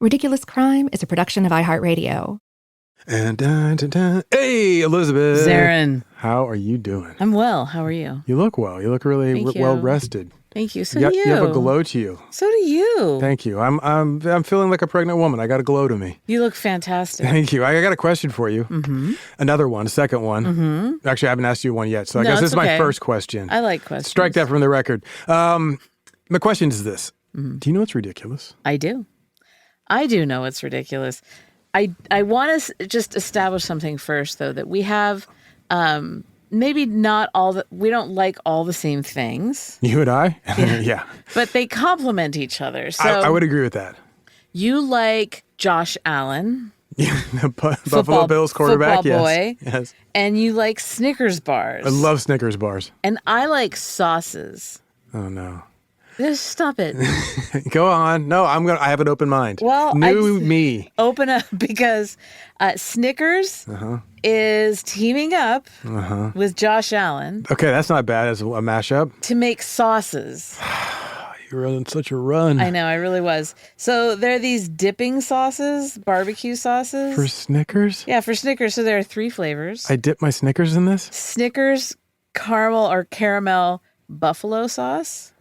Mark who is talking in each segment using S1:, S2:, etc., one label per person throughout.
S1: Ridiculous Crime is a production of iHeartRadio.
S2: And hey, Elizabeth.
S3: Zaron.
S2: How are you doing?
S3: I'm well. How are you?
S2: You look well. You look really well rested.
S3: Thank you. So do you.
S2: You have a glow to you.
S3: So do you.
S2: Thank you. I'm feeling like a pregnant woman. I got a glow to me.
S3: You look fantastic.
S2: Thank you. I got a question for you.
S3: Mm-hmm.
S2: Another one, a second one.
S3: Mm-hmm.
S2: Actually, I haven't asked you one yet, so I guess this is my first question.
S3: I like questions.
S2: Strike that from the record. My question is this. Mm-hmm. Do you know what's ridiculous?
S3: I do. I do know it's ridiculous. I want to just establish something first, though, that we have maybe not all we don't like all the same things.
S2: You and I? Yeah.
S3: But they complement each other. So
S2: I would agree with that.
S3: You like Josh Allen.
S2: Yeah, Buffalo Bills quarterback.
S3: Football boy.
S2: Yes.
S3: And you like Snickers bars.
S2: I love Snickers bars.
S3: And I like sauces.
S2: Oh, no.
S3: Just stop it.
S2: Go on. No, I have an open mind.
S3: Well,
S2: me.
S3: Open up because Snickers is teaming up with Josh Allen.
S2: Okay, that's not bad as a mashup.
S3: To make sauces.
S2: You're on such a run.
S3: I know, I really was. So there are these dipping sauces, barbecue sauces.
S2: For Snickers?
S3: Yeah, for Snickers. So there are 3 flavors.
S2: I dip my Snickers in this?
S3: Snickers caramel or caramel buffalo sauce.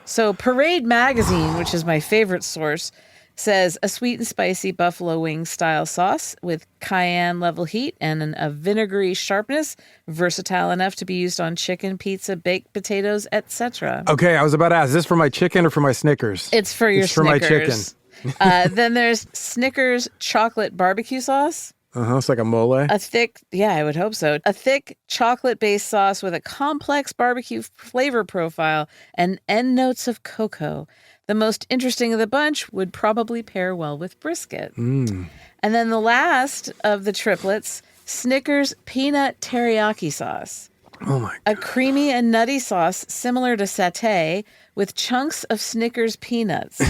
S3: So Parade Magazine, which is my favorite source, says a sweet and spicy buffalo wing style sauce with cayenne level heat and a vinegary sharpness, versatile enough to be used on chicken, pizza, baked potatoes, etc.
S2: Okay, I was about to ask, is this for my chicken or for my Snickers?
S3: It's for your
S2: It's
S3: Snickers.
S2: for my chicken.
S3: Then there's Snickers chocolate barbecue sauce.
S2: It's like a mole.
S3: I would hope so. A thick chocolate-based sauce with a complex barbecue flavor profile and end notes of cocoa. The most interesting of the bunch would probably pair well with brisket. And then the last of the triplets, Snickers peanut teriyaki sauce.
S2: Oh my God.
S3: A creamy and nutty sauce similar to satay with chunks of Snickers peanuts.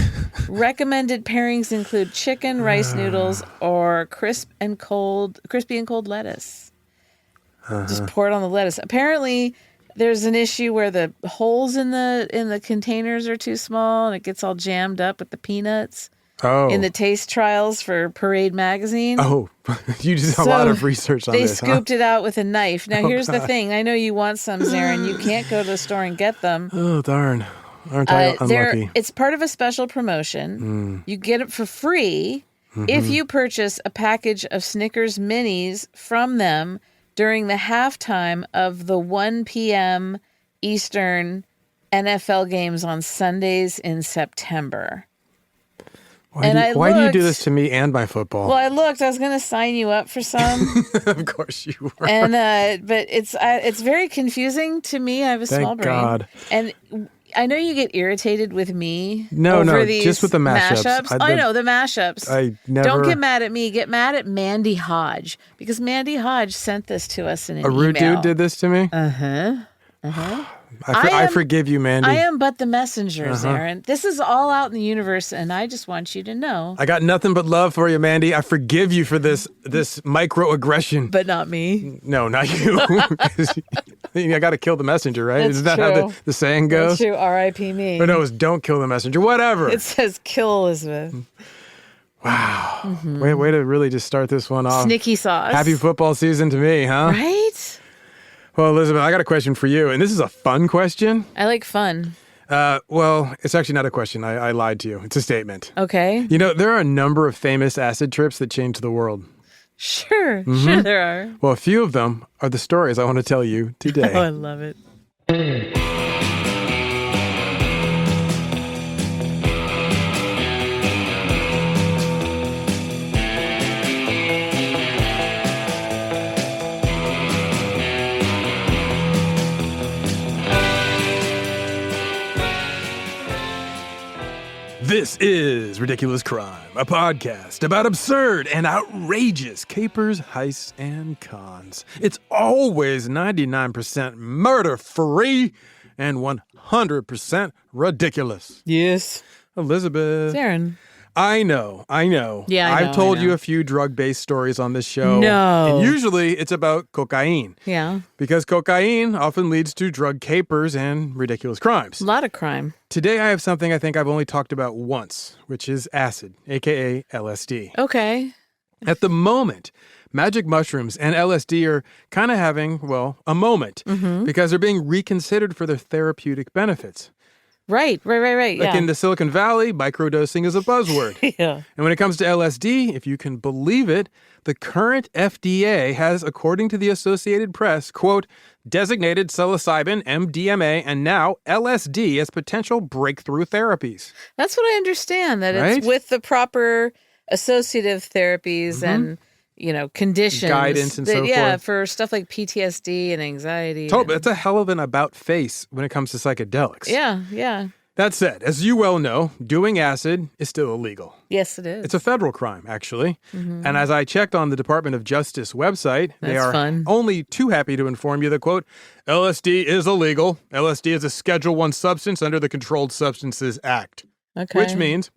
S3: Recommended pairings include chicken, rice noodles, or crispy and cold lettuce. Just pour it on the lettuce. Apparently, there's an issue where the holes in the containers are too small and it gets all jammed up with the peanuts.
S2: Oh.
S3: In the taste trials for Parade Magazine.
S2: Oh, you did a lot of research on this.
S3: They scooped it out with a knife. Now, here's the thing. I know you want some, Zaron. You can't go to the store and get them.
S2: Oh, darn. Aren't I unlucky?
S3: It's part of a special promotion. You get it for free if you purchase a package of Snickers Minis from them during the halftime of the 1 p.m. Eastern NFL games on Sundays in September.
S2: Why do you do this to me and my football?
S3: Well, I looked. I was going to sign you up for some.
S2: Of course you were.
S3: And but it's very confusing to me. I have a small brain.
S2: God.
S3: And I know you get irritated with me.
S2: No,
S3: these
S2: just with the mashups.
S3: I know the mashups.
S2: I never.
S3: Don't get mad at me. Get mad at Mandy Hodge because Mandy Hodge sent this to us in an email.
S2: A rude dude did this to me. I forgive you, Mandy.
S3: I am but the messenger, Zaron. This is all out in the universe, and I just want you to know.
S2: I got nothing but love for you, Mandy. I forgive you for this microaggression.
S3: But not me.
S2: No, not you. I got to kill the messenger, right?
S3: That's
S2: Isn't that
S3: true.
S2: how the saying goes?
S3: That's true. R.I.P. me.
S2: Or no, it's don't kill the messenger. Whatever.
S3: It says kill Elizabeth.
S2: Wow. Way to really just start this one off.
S3: Snicky sauce.
S2: Happy football season to me, huh?
S3: Right?
S2: Well, Elizabeth, I got a question for you, and this is a fun question.
S3: I like fun.
S2: Well, it's actually not a question. I lied to you. It's a statement.
S3: Okay.
S2: You know, there are a number of famous acid trips that changed the world.
S3: Sure. Sure there are.
S2: Well, a few of them are the stories I want to tell you today.
S3: Oh, I love it.
S2: This is Ridiculous Crime, a podcast about absurd and outrageous capers, heists, and cons. It's always 99% murder-free and 100% ridiculous.
S3: Yes.
S2: Elizabeth.
S3: Zaron.
S2: I know.
S3: Yeah,
S2: I've told you a few drug-based stories on this show.
S3: No.
S2: And usually it's about cocaine.
S3: Yeah.
S2: Because cocaine often leads to drug capers and ridiculous crimes.
S3: A lot of crime.
S2: Today I have something I think I've only talked about once, which is acid, a.k.a. LSD.
S3: Okay.
S2: At the moment, magic mushrooms and LSD are kind of having, well, a moment because they're being reconsidered for their therapeutic benefits.
S3: Right.
S2: Like in the Silicon Valley, microdosing is a buzzword.
S3: Yeah.
S2: And when it comes to LSD, if you can believe it, the current FDA has, according to the Associated Press, quote, designated psilocybin, MDMA, and now LSD as potential breakthrough therapies.
S3: That's what I understand, that
S2: Right?
S3: it's with the proper associative therapies and, conditions.
S2: Guidance and so
S3: Yeah,
S2: forth.
S3: for stuff like PTSD and anxiety.
S2: Totally, it's a hell of an about face when it comes to psychedelics.
S3: Yeah.
S2: That said, as you well know, doing acid is still illegal.
S3: Yes, it is.
S2: It's a federal crime, actually. And as I checked on the Department of Justice website, they
S3: That's
S2: are
S3: fun.
S2: only too happy to inform you that, quote, LSD is illegal. LSD is a Schedule I substance under the Controlled Substances Act.
S3: Okay.
S2: Which means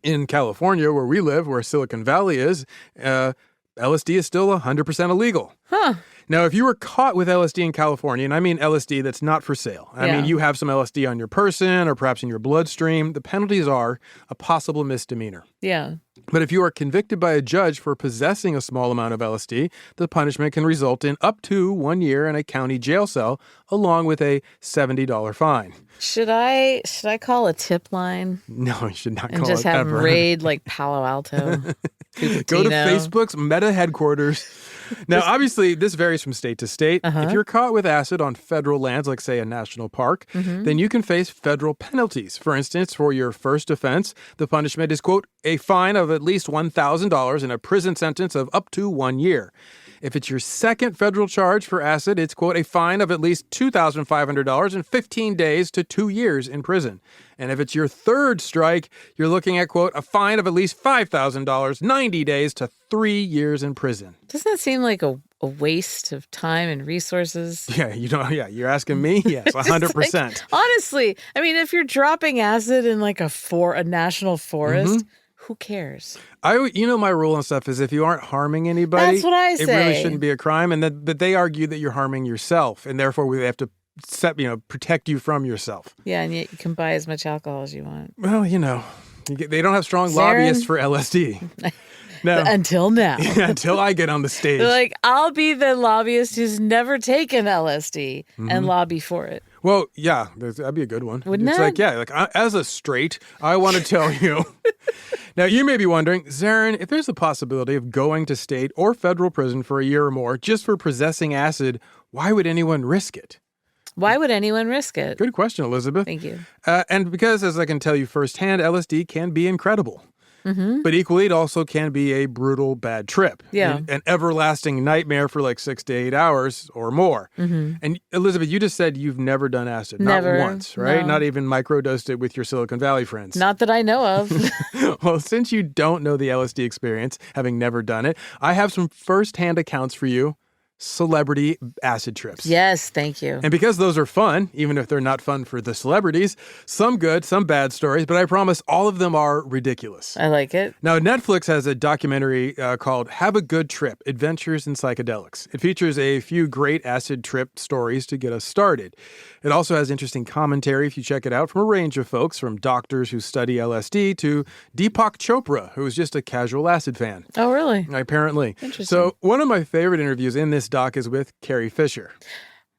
S2: in California, where we live, where Silicon Valley is, LSD is still 100% illegal.
S3: Huh.
S2: Now, if you were caught with LSD in California, and I mean LSD that's not for sale, I mean you have some LSD on your person or perhaps in your bloodstream, the penalties are a possible misdemeanor.
S3: Yeah.
S2: But if you are convicted by a judge for possessing a small amount of LSD, the punishment can result in up to 1 year in a county jail cell, along with a $70 fine.
S3: Should I call a tip line
S2: No, you should not
S3: and
S2: call
S3: just
S2: it
S3: have them
S2: ever.
S3: raid like Palo Alto?
S2: Go to Facebook's Meta headquarters. Now, obviously, this varies from state to state. If you're caught with acid on federal lands, like, say, a national park, then you can face federal penalties. For instance, for your first offense, the punishment is, quote, a fine of at least $1,000 and a prison sentence of up to 1 year. If it's your second federal charge for acid, it's, quote, a fine of at least $2,500 and 15 days to 2 years in prison. And if it's your third strike, you're looking at, quote, a fine of at least $5,000, 90 days to 3 years in prison.
S3: Doesn't that seem like a waste of time and resources?
S2: Yeah, you're asking me? Yes, 100%.
S3: Like, honestly, I mean, if you're dropping acid in like a national forest, who cares?
S2: My rule and stuff is if you aren't harming anybody,
S3: That's what I
S2: it really
S3: say.
S2: shouldn't be a crime. And but they argue that you're harming yourself, and therefore we have to protect you from yourself.
S3: Yeah, and yet you can buy as much alcohol as you want.
S2: Well, they don't have strong lobbyists for LSD. No.
S3: Until now.
S2: Until I get on the stage.
S3: They're like, I'll be the lobbyist who's never taken LSD and lobby for it.
S2: Well, yeah, that'd be a good one.
S3: Wouldn't
S2: it's
S3: it?
S2: As a straight, I want to tell you. Now, you may be wondering, Zaron, if there's a possibility of going to state or federal prison for a year or more just for possessing acid, why would anyone risk it?
S3: Why would anyone risk it?
S2: Good question, Elizabeth.
S3: Thank you.
S2: And because, as I can tell you firsthand, LSD can be incredible. But equally, it also can be a brutal, bad trip.
S3: Yeah.
S2: An everlasting nightmare for like 6 to 8 hours or more. And Elizabeth, you just said you've never done acid.
S3: Never.
S2: Not once, right?
S3: No.
S2: Not even microdosed it with your Silicon Valley friends.
S3: Not that I know of.
S2: Well, since you don't know the LSD experience, having never done it, I have some firsthand accounts for you. Celebrity acid trips.
S3: Yes, thank you.
S2: And because those are fun, even if they're not fun for the celebrities, some good, some bad stories, but I promise all of them are ridiculous.
S3: I like it.
S2: Now, Netflix has a documentary called Have a Good Trip, Adventures in Psychedelics. It features a few great acid trip stories to get us started. It also has interesting commentary, if you check it out, from a range of folks, from doctors who study LSD to Deepak Chopra, who is just a casual acid fan.
S3: Oh, really?
S2: Apparently.
S3: Interesting.
S2: So one of my favorite interviews in this doc is with Carrie Fisher.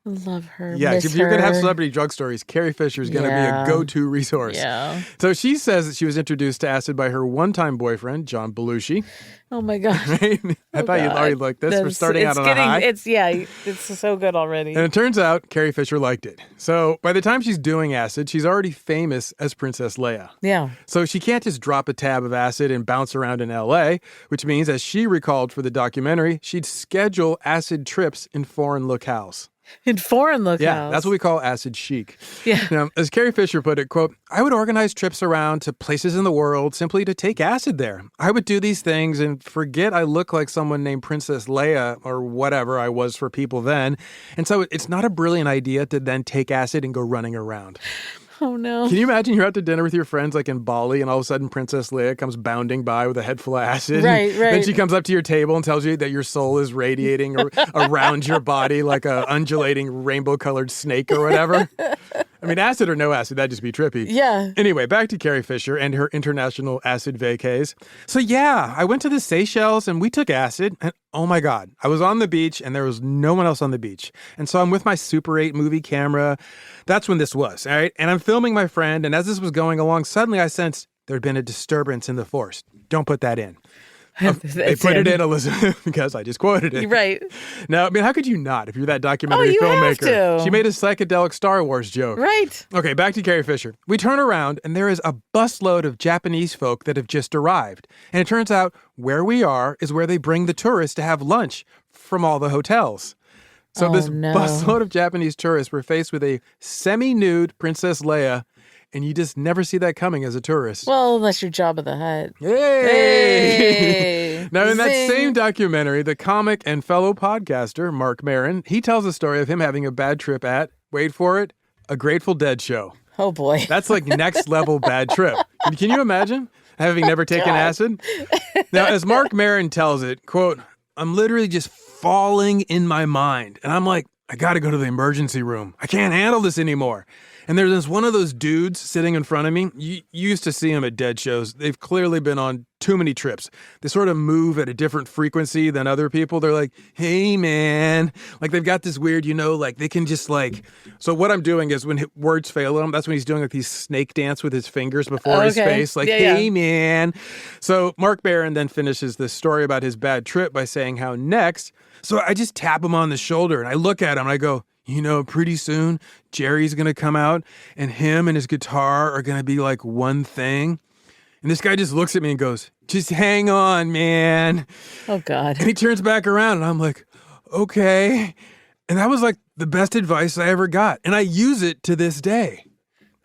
S3: Love her.
S2: Yeah,
S3: miss
S2: if you're going to have
S3: her.
S2: celebrity drug stories, Carrie Fisher is going to be a go-to resource.
S3: Yeah.
S2: So she says that she was introduced to acid by her one-time boyfriend, John Belushi.
S3: Oh, my God.
S2: Right? I thought you'd already like this. We're starting out on a high.
S3: It's so good already.
S2: And it turns out Carrie Fisher liked it. So by the time she's doing acid, she's already famous as Princess Leia.
S3: Yeah.
S2: So she can't just drop a tab of acid and bounce around in L.A., which means, as she recalled for the documentary, she'd schedule acid trips in foreign locales.
S3: In foreign locales.
S2: Yeah, that's what we call acid chic.
S3: Yeah.
S2: Now, as Carrie Fisher put it, quote, I would organize trips around to places in the world simply to take acid there. I would do these things and forget I look like someone named Princess Leia or whatever I was for people then. And so it's not a brilliant idea to then take acid and go running around.
S3: Oh, no.
S2: Can you imagine you're out to dinner with your friends like in Bali and all of a sudden Princess Leia comes bounding by with a head full of acid?
S3: Right.
S2: Then she comes up to your table and tells you that your soul is radiating around your body like a undulating rainbow-colored snake or whatever. I mean, acid or no acid, that'd just be trippy.
S3: Yeah.
S2: Anyway, back to Carrie Fisher and her international acid vacays. So yeah, I went to the Seychelles and we took acid and oh my God, I was on the beach and there was no one else on the beach. And so I'm with my Super 8 movie camera. That's when this was, all right? And I'm filming my friend and as this was going along, suddenly I sensed there'd been a disturbance in the forest. Don't put that in. They put it in, Elizabeth, because I just quoted it.
S3: Right.
S2: Now, I mean, how could you not if you're that documentary filmmaker?
S3: Have to.
S2: She made a psychedelic Star Wars joke.
S3: Right.
S2: Okay, back to Carrie Fisher. We turn around, and there is a busload of Japanese folk that have just arrived. And it turns out where we are is where they bring the tourists to have lunch from all the hotels. So this busload of Japanese tourists were faced with a semi-nude Princess Leia, and you just never see that coming as a tourist.
S3: Well, unless you're Jabba the Hutt.
S2: Hey! Now, in that same documentary, the comic and fellow podcaster, Marc Maron, he tells a story of him having a bad trip at, wait for it, a Grateful Dead show.
S3: Oh, boy.
S2: That's like next level bad trip. Can you imagine having never taken acid? Now, as Marc Maron tells it, quote, I'm literally just falling in my mind. And I'm like, I got to go to the emergency room. I can't handle this anymore. And there's one of those dudes sitting in front of me. You used to see them at Dead shows. They've clearly been on too many trips. They sort of move at a different frequency than other people. They're like, hey, man. Like they've got this weird, like they can just like. So what I'm doing is when words fail him, that's when he's doing like these snake dance with his fingers before his face. Like, hey, man. So Marc Maron then finishes this story about his bad trip by saying how next. So I just tap him on the shoulder and I look at him and I go, pretty soon Jerry's going to come out and him and his guitar are going to be like one thing. And this guy just looks at me and goes, just hang on, man.
S3: Oh, God.
S2: And he turns back around and I'm like, okay. And that was like the best advice I ever got. And I use it to this day.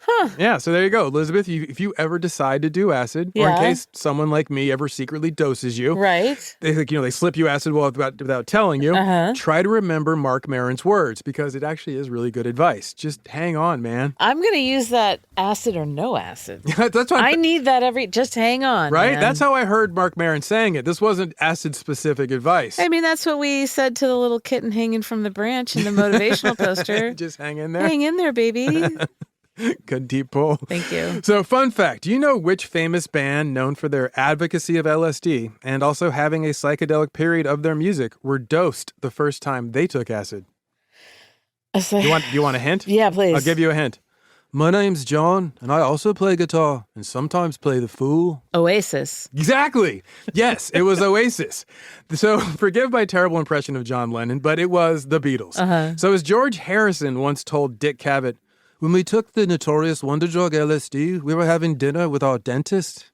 S3: Huh.
S2: Yeah, so there you go. Elizabeth, if you ever decide to do acid, or in case someone like me ever secretly doses you,
S3: right?
S2: They slip you acid without telling you, try to remember Marc Maron's words, because it actually is really good advice. Just hang on, man.
S3: I'm going to use that acid or no acid.
S2: That's what
S3: I need that just hang on,
S2: right?
S3: Man.
S2: That's how I heard Marc Maron saying it. This wasn't acid-specific advice.
S3: I mean, that's what we said to the little kitten hanging from the branch in the motivational poster.
S2: Just hang in there.
S3: Hang in there, baby.
S2: Good deep pull.
S3: Thank you.
S2: So, fun fact, do you know which famous band known for their advocacy of LSD and also having a psychedelic period of their music were dosed the first time they took acid? Do you want a hint?
S3: Yeah, please.
S2: I'll give you a hint. My name's John, and I also play guitar and sometimes play the fool.
S3: Oasis.
S2: Exactly. Yes, it was Oasis. So forgive my terrible impression of John Lennon, but it was the Beatles. So as George Harrison once told Dick Cavett, when we took the notorious wonder drug LSD, we were having dinner with our dentist.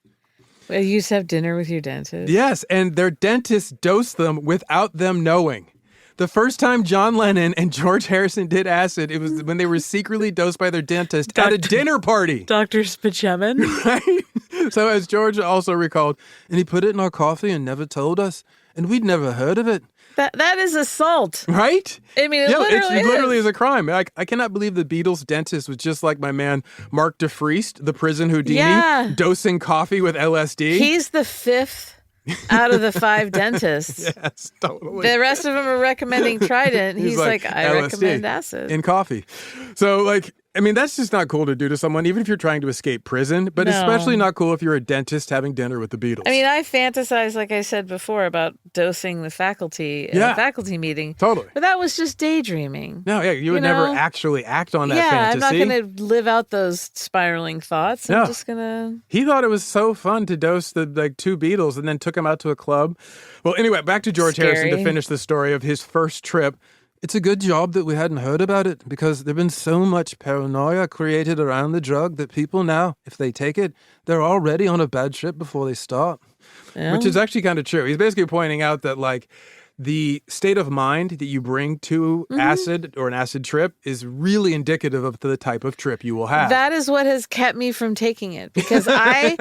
S3: Well, you used to have dinner with your dentist?
S2: Yes, and their dentist dosed them without them knowing. The first time John Lennon and George Harrison did acid, it was when they were secretly dosed by their dentist at a dinner party.
S3: Dr. Spaceman.
S2: Right? So as George also recalled, and he put it in our coffee and never told us, and we'd never heard of it.
S3: That is assault.
S2: Right?
S3: I mean, it
S2: literally is a crime. I cannot believe the Beatles dentist was just like my man Mark DeFriest, the prison Houdini, dosing coffee with LSD.
S3: He's the fifth out of the 5 dentists.
S2: Yes, totally.
S3: The rest of them are recommending Trident. He's like, I
S2: LSD
S3: recommend acid.
S2: in coffee. So, I mean, that's just not cool to do to someone, even if you're trying to escape prison, but especially not cool if you're a dentist having dinner with the Beatles.
S3: I mean, I fantasize, like I said before, about dosing the faculty in a faculty meeting.
S2: Totally.
S3: But that was just daydreaming.
S2: No, you would never actually act on that fantasy.
S3: I'm not going to live out those spiraling thoughts. I'm just going to...
S2: He thought it was so fun to dose the 2 Beatles and then took him out to a club. Well, anyway, back to George Harrison to finish the story of his first trip. It's a good job that we hadn't heard about it because there's been so much paranoia created around the drug that people now, if they take it, they're already on a bad trip before they start, which is actually kind of true. He's basically pointing out that, the state of mind that you bring to acid or an acid trip is really indicative of the type of trip you will have.
S3: That is what has kept me from taking it because I'm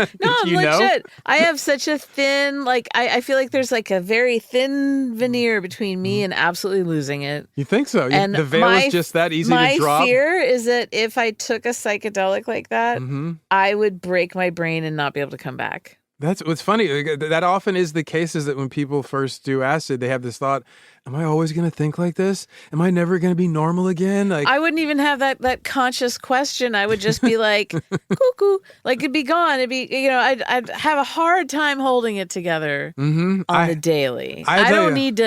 S3: legit. I have such a thin, like, I feel like there's like a very thin veneer between me and absolutely losing it.
S2: You think so?
S3: And
S2: the veil is just that easy to drop?
S3: My fear is that if I took a psychedelic like that, I would break my brain and not be able to come back.
S2: That's what's funny. That often is the case, is that when people first do acid, they have this thought, am I always going to think like this? Am I never going to be normal again? Like,
S3: I wouldn't even have that conscious question. I would just be like, cuckoo. Like, it'd be gone. It'd be, I'd have a hard time holding it together on the daily. I don't need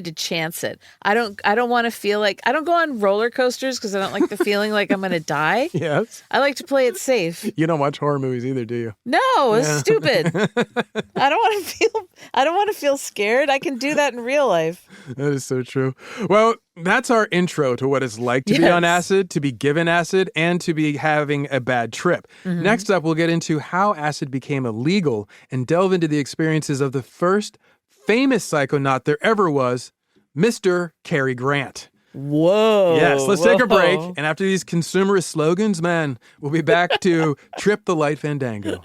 S3: to chance it. I don't want to feel like, I don't go on roller coasters because I don't like the feeling like I'm going to die.
S2: Yes.
S3: I like to play it safe.
S2: You don't watch horror movies either, do you?
S3: No, it's stupid. I don't want to feel scared. I can do that in real life.
S2: That is so true. Well, that's our intro to what it's like to be on acid, to be given acid, and to be having a bad trip. Next up, we'll get into how acid became illegal and delve into the experiences of the first famous psychonaut there ever was, Mr. Cary Grant.
S3: Whoa.
S2: Yes, let's take a break. And after these consumerist slogans, man, we'll be back to Trip the Light Fandango.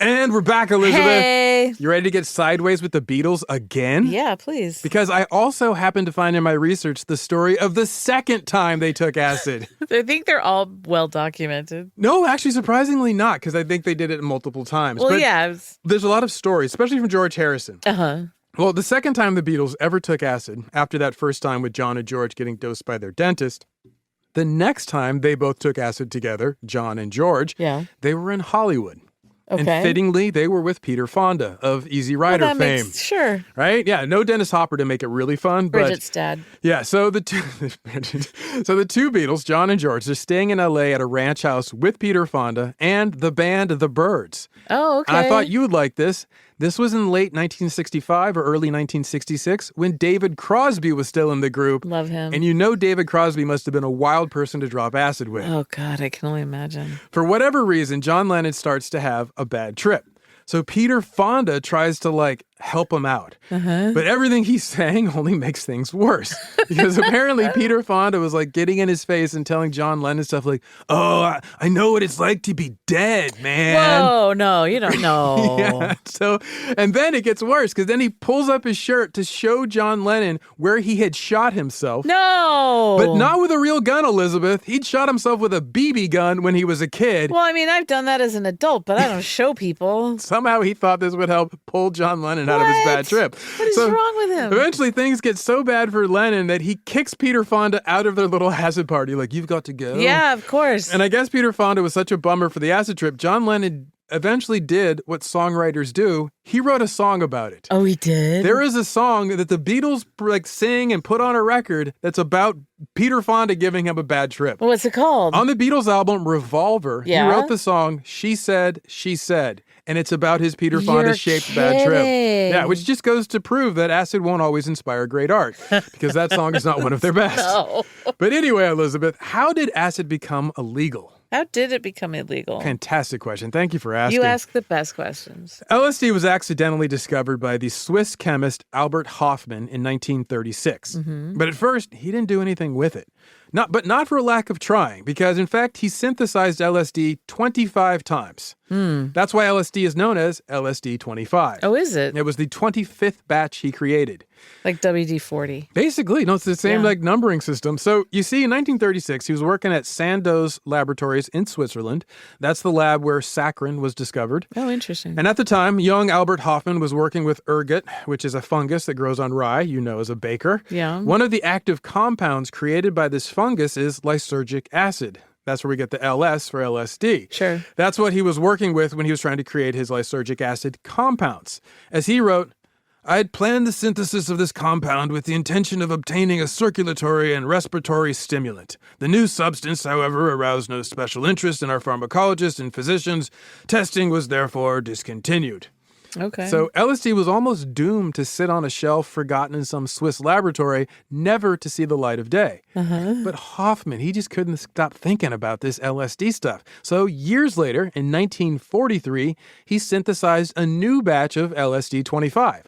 S2: And we're back, Elizabeth.
S3: Hey.
S2: You ready to get sideways with the Beatles again?
S3: Yeah, please.
S2: Because I also happened to find in my research the story of the second time they took acid.
S3: I think they're all well documented.
S2: No, actually, surprisingly not, because I think they did it multiple times.
S3: Well,
S2: but there's a lot of stories, especially from George Harrison. Well, the second time the Beatles ever took acid, after that first time with John and George getting dosed by their dentist, the next time they both took acid together, John and George, they were in Hollywood.
S3: Okay.
S2: And fittingly, they were with Peter Fonda of Easy Rider fame.
S3: Sure.
S2: Right? Yeah, no Dennis Hopper to make it really fun.
S3: Bridget's dad.
S2: Yeah, so the two Beatles, John and George, they're staying in L.A. at a ranch house with Peter Fonda and the band The Byrds.
S3: Oh, okay.
S2: And I thought you would like this. This was in late 1965 or early 1966 when David Crosby was still in the group.
S3: Love him.
S2: And David Crosby must have been a wild person to drop acid with.
S3: Oh, God, I can only imagine.
S2: For whatever reason, John Lennon starts to have a bad trip. So Peter Fonda tries to, help him out. But everything he's saying only makes things worse. Because apparently Peter Fonda was, getting in his face and telling John Lennon stuff like, oh, I know what it's like to be dead, man.
S3: Whoa, no, you don't know.
S2: Yeah. So, and then it gets worse, because then he pulls up his shirt to show John Lennon where he had shot himself.
S3: No!
S2: But not with a real gun, Elizabeth. He'd shot himself with a BB gun when he was a kid.
S3: Well, I mean, I've done that as an adult, but I don't show people.
S2: Somehow he thought this would help pull John Lennon out of his bad trip.
S3: What is wrong with him?
S2: Eventually things get so bad for Lennon that he kicks Peter Fonda out of their little acid party. You've got to go.
S3: Yeah, of course.
S2: And I guess Peter Fonda was such a bummer for the acid trip. John Lennon eventually did what songwriters do. He wrote a song about it.
S3: Oh, he did?
S2: There is a song that the Beatles sing and put on a record that's about Peter Fonda giving him a bad trip.
S3: What's it called?
S2: On the Beatles album Revolver, he wrote the song She Said, She Said. And it's about his Peter Fonda-shaped bad trip. Yeah, which just goes to prove that acid won't always inspire great art, because that song is not one of their best.
S3: No.
S2: But anyway, Elizabeth, how did acid become illegal?
S3: How did it become illegal?
S2: Fantastic question. Thank you for asking.
S3: You ask the best questions.
S2: LSD was accidentally discovered by the Swiss chemist Albert Hofmann in 1936. But at first, he didn't do anything with it. But not for a lack of trying, because in fact, he synthesized LSD 25 times. That's why LSD is known as LSD-25.
S3: Oh, is it?
S2: It was the 25th batch he created.
S3: Like WD-40.
S2: Basically, no, it's the same numbering system. So you see, in 1936, he was working at Sandoz Laboratories in Switzerland. That's the lab where saccharin was discovered.
S3: Oh, interesting.
S2: And at the time, young Albert Hofmann was working with ergot, which is a fungus that grows on rye, as a baker.
S3: Yeah.
S2: One of the active compounds created by this fungus is lysergic acid. That's where we get the LS for LSD.
S3: Sure.
S2: That's what he was working with when he was trying to create his lysergic acid compounds. As he wrote, I had planned the synthesis of this compound with the intention of obtaining a circulatory and respiratory stimulant. The new substance, however, aroused no special interest in our pharmacologists and physicians. Testing was therefore discontinued.
S3: Okay.
S2: So LSD was almost doomed to sit on a shelf forgotten in some Swiss laboratory, never to see the light of day. But Hoffman, he just couldn't stop thinking about this LSD stuff. So years later, in 1943, he synthesized a new batch of LSD-25.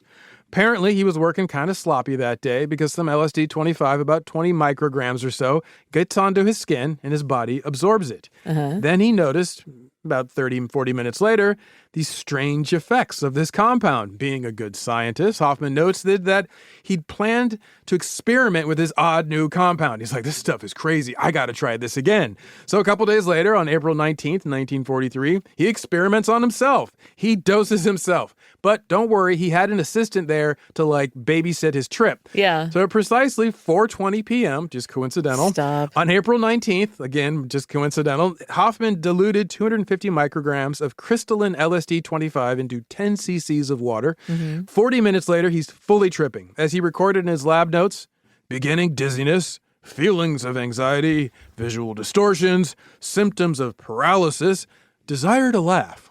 S2: Apparently, he was working kind of sloppy that day because some LSD-25, about 20 micrograms or so, gets onto his skin and his body absorbs it. Then he noticed, about 30, 40 minutes later, these strange effects of this compound. Being a good scientist, Hoffman notes that he'd planned to experiment with this odd new compound. He's like, this stuff is crazy. I got to try this again. So a couple days later, on April 19th, 1943, he experiments on himself. He doses himself. But don't worry, he had an assistant there to babysit his trip.
S3: Yeah.
S2: So at precisely 4:20 p.m., just coincidental.
S3: Stop.
S2: On April 19th, again, just coincidental, Hoffman diluted 250 micrograms of crystalline LSD-25 into 10 cc's of water. 40 minutes later, he's fully tripping. As he recorded in his lab notes, beginning dizziness, feelings of anxiety, visual distortions, symptoms of paralysis, desire to laugh.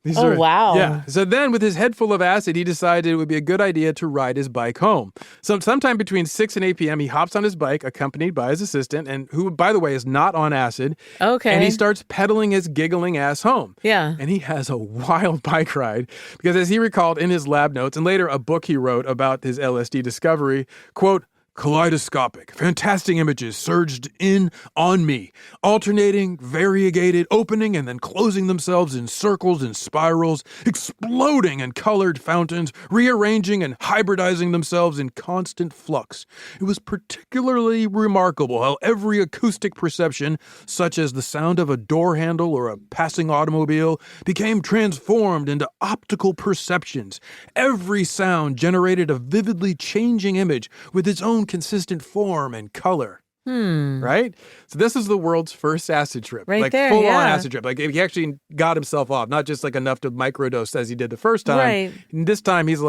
S3: Wow.
S2: Yeah. So then, with his head full of acid, he decided it would be a good idea to ride his bike home. So sometime between 6 and 8 p.m., he hops on his bike, accompanied by his assistant, and who, by the way, is not on acid.
S3: Okay.
S2: And he starts pedaling his giggling ass home.
S3: Yeah.
S2: And he has a wild bike ride because, as he recalled in his lab notes, and later a book he wrote about his LSD discovery, quote, kaleidoscopic, fantastic images surged in on me, alternating, variegated, opening and then closing themselves in circles and spirals, exploding in colored fountains, rearranging and hybridizing themselves in constant flux. It was particularly remarkable how every acoustic perception, such as the sound of a door handle or a passing automobile, became transformed into optical perceptions. Every sound generated a vividly changing image with its own consistent form and color. Right? So this is the world's first acid trip.
S3: Right there,
S2: full-on
S3: yeah.
S2: acid trip. He actually got himself off, not just enough to microdose as he did the first time.
S3: Right.
S2: And this time he's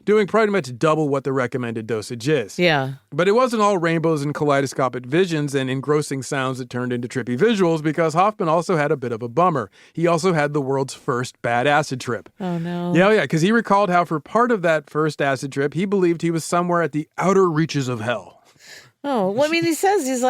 S2: doing pretty much double what the recommended dosage is.
S3: Yeah.
S2: But it wasn't all rainbows and kaleidoscopic visions and engrossing sounds that turned into trippy visuals, because Hoffman also had a bit of a bummer. He also had the world's first bad acid trip.
S3: Oh, no.
S2: Yeah, because he recalled how for part of that first acid trip, he believed he was somewhere at the outer reaches of hell.
S3: Oh, well, I mean, he says he's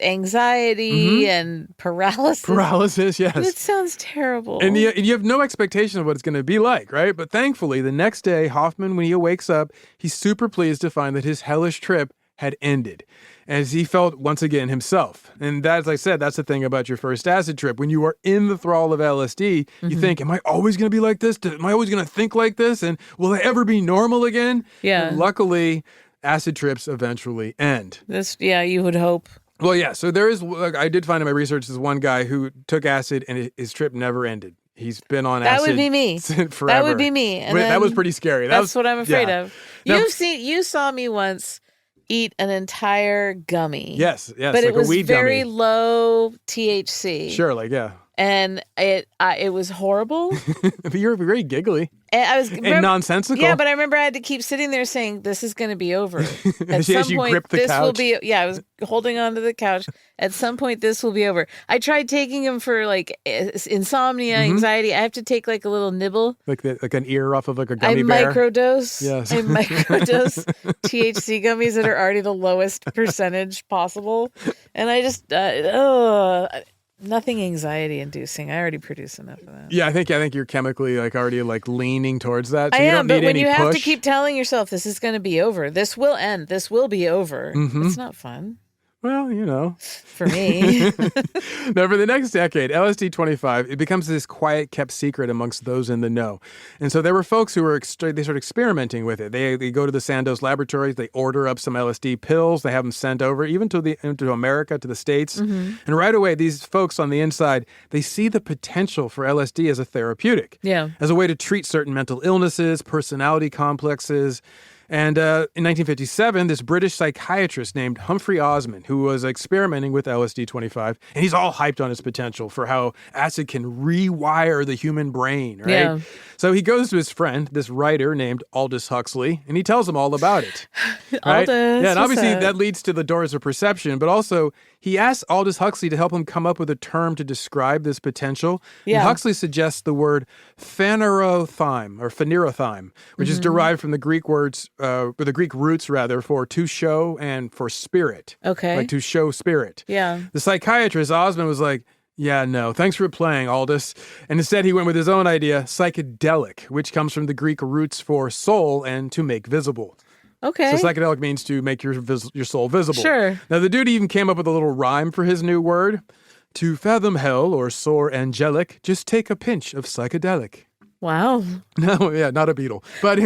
S3: anxiety and paralysis.
S2: Paralysis, yes.
S3: It sounds terrible.
S2: And you have no expectation of what it's going to be like, right? But thankfully, the next day, Hoffman, when he wakes up, he's super pleased to find that his hellish trip had ended, as he felt once again himself. And that, as I said, that's the thing about your first acid trip. When you are in the thrall of LSD, you think, am I always going to be like this? Am I always going to think like this? And will I ever be normal again?
S3: Yeah.
S2: And luckily, acid trips eventually end.
S3: You would hope.
S2: Well, yeah. So there is, I did find in my research, this one guy who took acid and his trip never ended. He's been on acid.
S3: That would be me.
S2: Forever.
S3: That would be me. And
S2: that was pretty scary.
S3: That's what I'm afraid of.
S2: Now,
S3: You saw me once eat an entire gummy.
S2: Yes.
S3: But it
S2: a
S3: was
S2: weed
S3: very
S2: gummy.
S3: low THC.
S2: Sure,
S3: And it was horrible.
S2: But you're very giggly.
S3: And
S2: nonsensical.
S3: Yeah, but I remember I had to keep sitting there saying, this is going to be over. At some
S2: you
S3: point,
S2: gripped the
S3: this will
S2: couch.
S3: be, I was holding onto the couch. At some point, this will be over. I tried taking him for insomnia, anxiety. I have to take a little nibble.
S2: Like an ear off of a gummy bear.
S3: Microdose.
S2: Yes.
S3: I microdose THC gummies that are already the lowest percentage possible. And I just, nothing anxiety inducing. I already produce enough of that.
S2: Yeah, I think you're chemically already leaning towards that. So
S3: I
S2: you
S3: am,
S2: don't
S3: but
S2: need
S3: when
S2: any
S3: you have
S2: push.
S3: to keep telling yourself this is going to be over, this will end, this will be over, it's not fun.
S2: Well,
S3: For me.
S2: Now, for the next decade, LSD-25, it becomes this quiet, kept secret amongst those in the know. And so there were folks who were they started experimenting with it. They go to the Sandoz laboratories, they order up some LSD pills, they have them sent over, even to America, to the States. And right away, these folks on the inside, they see the potential for LSD as a therapeutic.
S3: Yeah.
S2: As a way to treat certain mental illnesses, personality complexes. And in 1957, this British psychiatrist named Humphrey Osmond, who was experimenting with LSD-25, and he's all hyped on its potential for how acid can rewire the human brain, right?
S3: Yeah.
S2: So he goes to his friend, this writer named Aldous Huxley, and he tells him all about it. Right?
S3: Aldous,
S2: yeah, and obviously
S3: what's up?
S2: that leads to the doors of perception, but also he asks Aldous Huxley to help him come up with a term to describe this potential.
S3: Yeah.
S2: And Huxley suggests the word phanerothym, which is derived from the Greek words, or the Greek roots rather, for to show and for spirit.
S3: Okay.
S2: Like to show spirit.
S3: Yeah.
S2: The psychiatrist, Osmond, was like, yeah, no, thanks for playing, Aldous. And instead he went with his own idea, psychedelic, which comes from the Greek roots for soul and to make visible.
S3: Okay.
S2: So psychedelic means to make your soul visible.
S3: Sure.
S2: Now, the dude even came up with a little rhyme for his new word. To fathom hell or soar angelic, just take a pinch of psychedelic.
S3: Wow.
S2: No, yeah, not a Beatle. But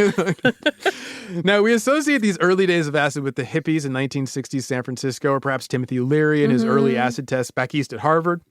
S2: now we associate these early days of acid with the hippies in 1960s San Francisco, or perhaps Timothy Leary and his early acid tests back east at Harvard.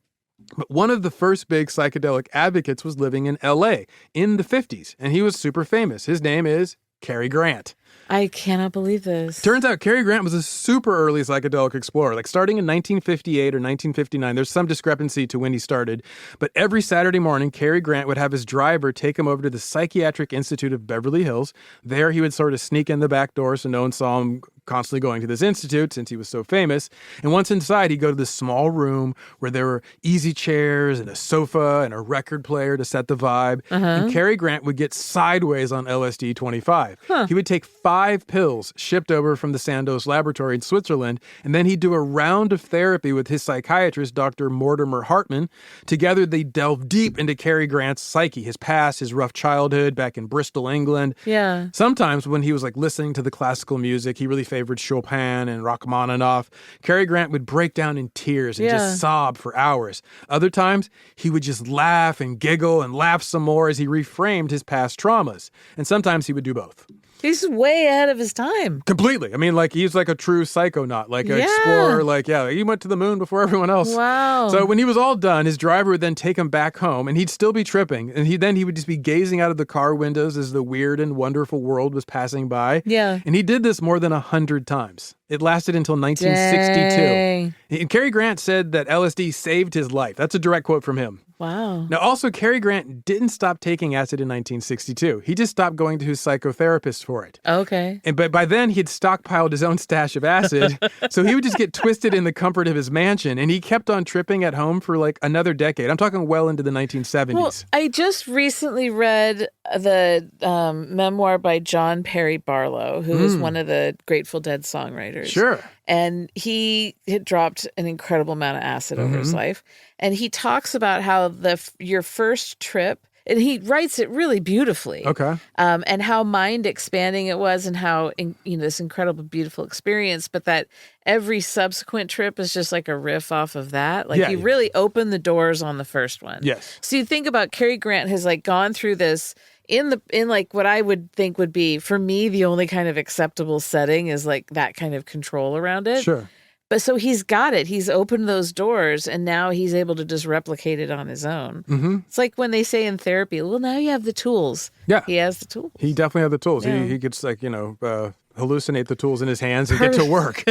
S2: But one of the first big psychedelic advocates was living in L.A. in the 50s, and he was super famous. His name is Cary Grant.
S3: I cannot believe this.
S2: Turns out Cary Grant was a super early psychedelic explorer, like starting in 1958 or 1959. There's some discrepancy to when he started, but every Saturday morning, Cary Grant would have his driver take him over to the Psychiatric Institute of Beverly Hills. There, he would sort of sneak in the back door so no one saw him constantly going to this institute since he was so famous. And once inside, he'd go to this small room where there were easy chairs and a sofa and a record player to set the vibe. And Cary Grant would get sideways on LSD-25. He would take 5 pills shipped over from the Sandoz laboratory in Switzerland, and then he'd do a round of therapy with his psychiatrist, Dr. Mortimer Hartman. Together, they delve deep into Cary Grant's psyche, his past, his rough childhood back in Bristol, England.
S3: Yeah.
S2: Sometimes when he was like listening to the classical music, he really favored Chopin and Rachmaninoff. Cary Grant would break down in tears and just sob for hours. Other times, he would just laugh and giggle and laugh some more as he reframed his past traumas. And sometimes he would do both.
S3: He's way ahead of his time.
S2: Completely. I mean, like, he's like a true psychonaut, like an explorer. Like, yeah, he went to the moon before everyone else.
S3: Wow.
S2: So when he was all done, his driver would then take him back home, and he'd still be tripping. And he would just be gazing out of the car windows as the weird and wonderful world was passing by.
S3: Yeah.
S2: And he did this more than 100 times. It lasted until 1962.
S3: Dang.
S2: And Cary Grant said that LSD saved his life. That's a direct quote from him.
S3: Wow.
S2: Now, also, Cary Grant didn't stop taking acid in 1962. He just stopped going to his psychotherapist for it.
S3: Okay.
S2: But by then, he'd stockpiled his own stash of acid, so he would just get twisted in the comfort of his mansion, and he kept on tripping at home for like another decade. I'm talking well into the 1970s.
S3: Well, I just recently read the memoir by John Perry Barlow, who is one of the Grateful Dead songwriters.
S2: Sure.
S3: And he had dropped an incredible amount of acid over his life. And he talks about how your first trip, and he writes it really beautifully.
S2: Okay.
S3: And how mind expanding it was, and how this incredible, beautiful experience. But that every subsequent trip is just like a riff off of that. Like you really opened the doors on the first one.
S2: Yes.
S3: So you think about Cary Grant has like gone through this in like what I would think would be, for me, the only kind of acceptable setting is like that kind of control around it.
S2: Sure.
S3: But so he's got it. He's opened those doors, and now he's able to just replicate it on his own. It's like when they say in therapy, well, now you have the tools.
S2: Yeah.
S3: He has the tools.
S2: He definitely had the tools.
S3: Yeah.
S2: He could, like, hallucinate the tools in his hands and get to work.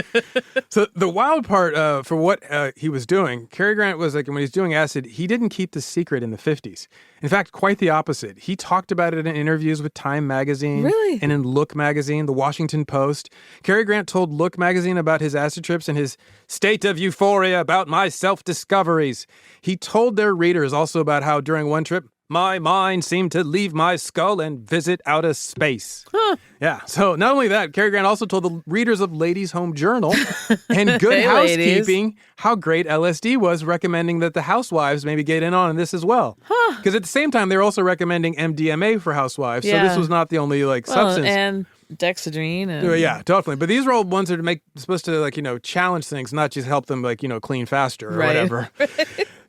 S2: So the wild part for what he was doing, Cary Grant was like, when he's doing acid, he didn't keep the secret in the 50s. In fact, quite the opposite. He talked about it in interviews with Time magazine.
S3: Really?
S2: And in Look magazine, the Washington Post. Cary Grant told Look magazine about his acid trips and his state of euphoria about my self-discoveries. He told their readers also about how during one trip, my mind seemed to leave my skull and visit outer space. Yeah. So not only that, Cary Grant also told the readers of Ladies' Home Journal and Good
S3: Hey,
S2: Housekeeping how great LSD was, recommending that the housewives maybe get in on this as well. Because at the same time, they were also recommending MDMA for housewives. So this was not the only substance.
S3: And dexedrine. And...
S2: Yeah, definitely. But these were all ones that are supposed to challenge things, not just help them clean faster or whatever.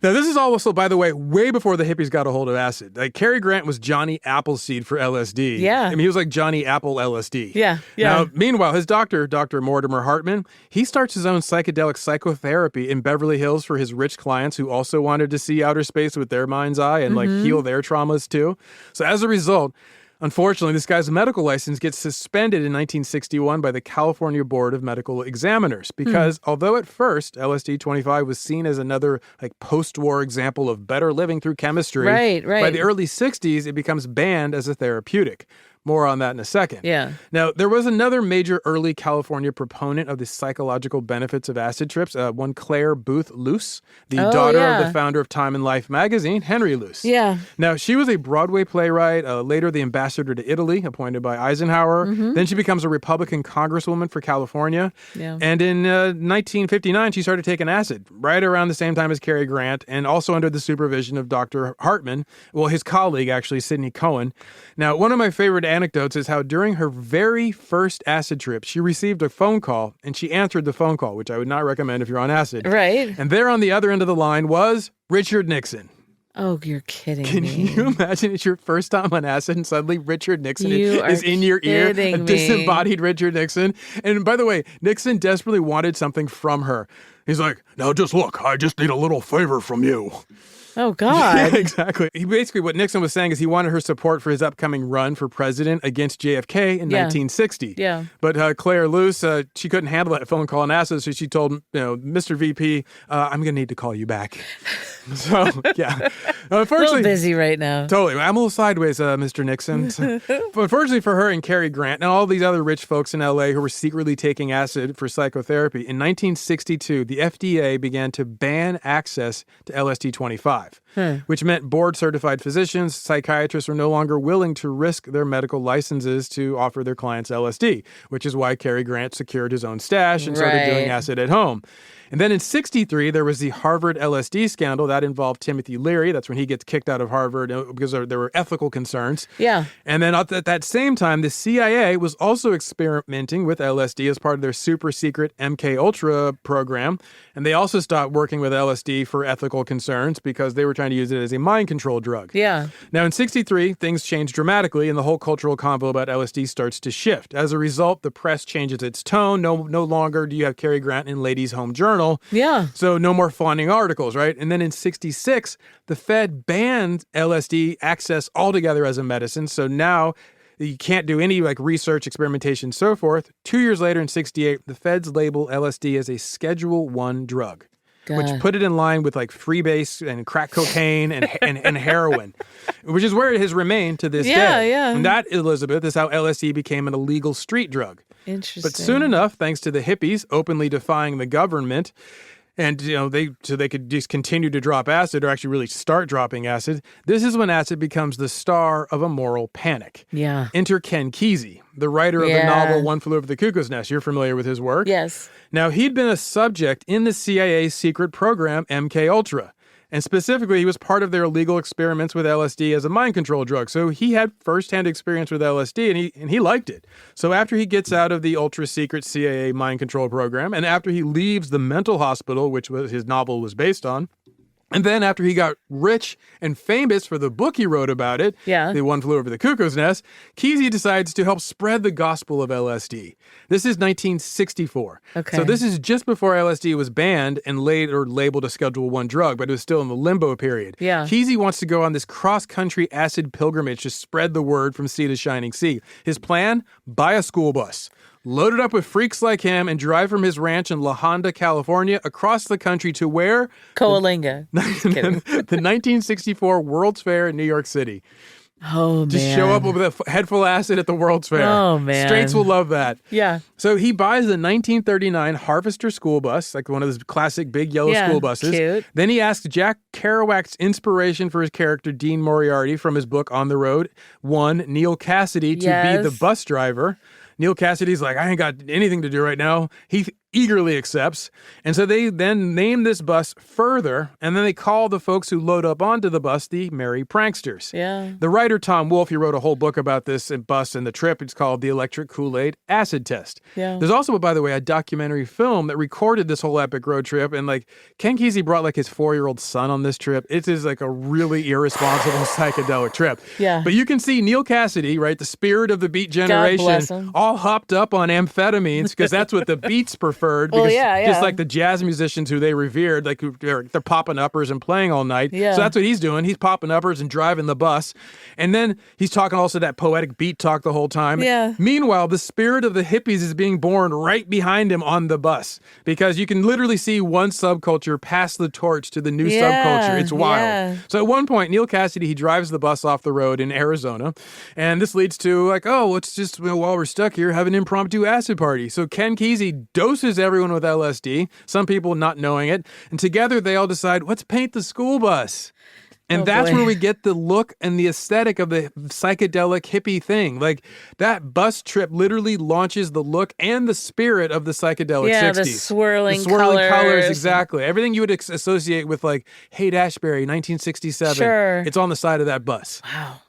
S2: Now, this is also, by the way, way before the hippies got a hold of acid. Like, Cary Grant was Johnny Appleseed for LSD.
S3: Yeah.
S2: I mean, he was like Johnny Apple LSD.
S3: Yeah.
S2: Now, meanwhile, his doctor, Dr. Mortimer Hartman, he starts his own psychedelic psychotherapy in Beverly Hills for his rich clients who also wanted to see outer space with their mind's eye and heal their traumas too. So as a result, Unfortunately, this guy's medical license gets suspended in 1961 by the California Board of Medical Examiners because although at first LSD-25 was seen as another post-war example of better living through chemistry,
S3: right.
S2: by the early 60s, it becomes banned as a therapeutic. More on that in a second.
S3: Yeah.
S2: Now, there was another major early California proponent of the psychological benefits of acid trips, one Claire Booth Luce, the daughter of the founder of Time and Life magazine, Henry Luce.
S3: Yeah.
S2: Now, she was a Broadway playwright, later the ambassador to Italy, appointed by Eisenhower. Then she becomes a Republican congresswoman for California.
S3: Yeah.
S2: And in 1959, she started taking acid, right around the same time as Cary Grant, and also under the supervision of Dr. Hartman, his colleague, actually, Sidney Cohen. Now, one of my favorite anecdotes is how during her very first acid trip, she received a phone call, and she answered the phone call, which I would not recommend if you're on acid.
S3: Right.
S2: And there on the other end of the line was Richard Nixon.
S3: Oh, you're kidding me.
S2: Can you imagine it's your first time on acid and suddenly Richard Nixon
S3: You
S2: is in your ear, a
S3: me.
S2: disembodied Richard Nixon? And by the way, Nixon desperately wanted something from her. He's like, now just look, I just need a little favor from you.
S3: Oh, God.
S2: Yeah, exactly. What Nixon was saying is he wanted her support for his upcoming run for president against JFK in 1960.
S3: Yeah.
S2: But Claire Luce, she couldn't handle that phone call on acid, so she told Mr. VP, I'm going to need to call you back. So, yeah.
S3: A little busy right now.
S2: Totally. I'm a little sideways, Mr. Nixon. But unfortunately for her and Cary Grant and all these other rich folks in L.A. who were secretly taking acid for psychotherapy, in 1962, the FDA began to ban access to LSD-25. Which meant board-certified physicians, psychiatrists were no longer willing to risk their medical licenses to offer their clients LSD, which is why Cary Grant secured his own stash and started doing acid at home. And then in 63, there was the Harvard LSD scandal. That involved Timothy Leary. That's when he gets kicked out of Harvard because there were ethical concerns.
S3: Yeah.
S2: And then at that same time, the CIA was also experimenting with LSD as part of their super secret MK-Ultra program. And they also stopped working with LSD for ethical concerns because they were trying to use it as a mind control drug.
S3: Yeah.
S2: Now, in 63, things change dramatically, and the whole cultural convo about LSD starts to shift. As a result, the press changes its tone. No longer do you have Cary Grant in Ladies' Home Journal.
S3: Yeah.
S2: So no more fawning articles, right? And then in 66, the Fed banned LSD access altogether as a medicine. So now you can't do any research, experimentation, so forth. 2 years later in 68, the Feds label LSD as a Schedule I drug. Which put it in line with freebase and crack cocaine and heroin, which is where it has remained to this day.
S3: Yeah.
S2: And that, Elizabeth, is how LSD became an illegal street drug.
S3: Interesting.
S2: But soon enough, thanks to the hippies openly defying the government, and they could just continue to drop acid or actually really start dropping acid, this is when acid becomes the star of a moral panic.
S3: Yeah.
S2: Enter Ken Kesey, the writer of the novel One Flew Over the Cuckoo's Nest. You're familiar with his work?
S3: Yes.
S2: Now, he'd been a subject in the CIA's secret program, MK-Ultra. And specifically, he was part of their illegal experiments with LSD as a mind control drug. So he had firsthand experience with LSD, and he liked it. So after he gets out of the ultra-secret CIA mind control program, and after he leaves the mental hospital, which his novel was based on, and then after he got rich and famous for the book he wrote about it, The One Flew Over the Cuckoo's Nest, Kesey decides to help spread the gospel of LSD. This is 1964.
S3: Okay.
S2: So this is just before LSD was banned and later labeled a Schedule I drug, but it was still in the limbo period.
S3: Yeah.
S2: Kesey wants to go on this cross-country acid pilgrimage to spread the word from sea to shining sea. His plan? Buy a school bus. Load it up with freaks like him and drive from his ranch in La Honda, California, across the country to where?
S3: Coalinga.
S2: The 1964 World's Fair in New York City.
S3: Oh, man.
S2: Just show up with a head full of acid at the World's Fair.
S3: Oh, man.
S2: Straights will love that.
S3: Yeah.
S2: So he buys a 1939 Harvester school bus, one of those classic big yellow school buses.
S3: Cute.
S2: Then he asks Jack Kerouac's inspiration for his character, Dean Moriarty, from his book On the Road, Neil Cassidy, to be the bus driver. Neil Cassidy's like, I ain't got anything to do right now. He eagerly accepts. And so they then name this bus Further, and then they call the folks who load up onto the bus the Merry Pranksters.
S3: Yeah.
S2: The writer Tom Wolfe, he wrote a whole book about this bus and the trip. It's called The Electric Kool-Aid Acid Test.
S3: Yeah.
S2: There's also, by the way, a documentary film that recorded this whole epic road trip, and Ken Kesey brought his 4-year-old son on this trip. It is a really irresponsible psychedelic trip.
S3: Yeah.
S2: But you can see Neil Cassidy, right, the spirit of the Beat generation, all hopped up on amphetamines because that's what the Beats prefer. preferred.
S3: Well,
S2: Because
S3: yeah.
S2: just like the jazz musicians who they revered, like they're popping uppers and playing all night.
S3: Yeah.
S2: So that's what he's doing. He's popping uppers and driving the bus. And then he's talking also that poetic beat talk the whole time.
S3: Yeah.
S2: Meanwhile, the spirit of the hippies is being born right behind him on the bus, because you can literally see one subculture pass the torch to the new subculture. It's wild.
S3: Yeah.
S2: So at one point, Neil Cassidy, he drives the bus off the road in Arizona, and this leads to like, oh, let's just, while we're stuck here, have an impromptu acid party. So Ken Kesey doses everyone with LSD, some people not knowing it, and together they all decide, let's paint the school bus. And that's where we get the look and the aesthetic of the psychedelic hippie thing. Like, that bus trip literally launches the look and the spirit of the psychedelic 60s.
S3: Yeah, the swirling colors.
S2: Exactly. Everything you would associate with, like, Haight-Ashbury, 1967.
S3: Sure.
S2: It's on the side of that bus.
S3: Wow.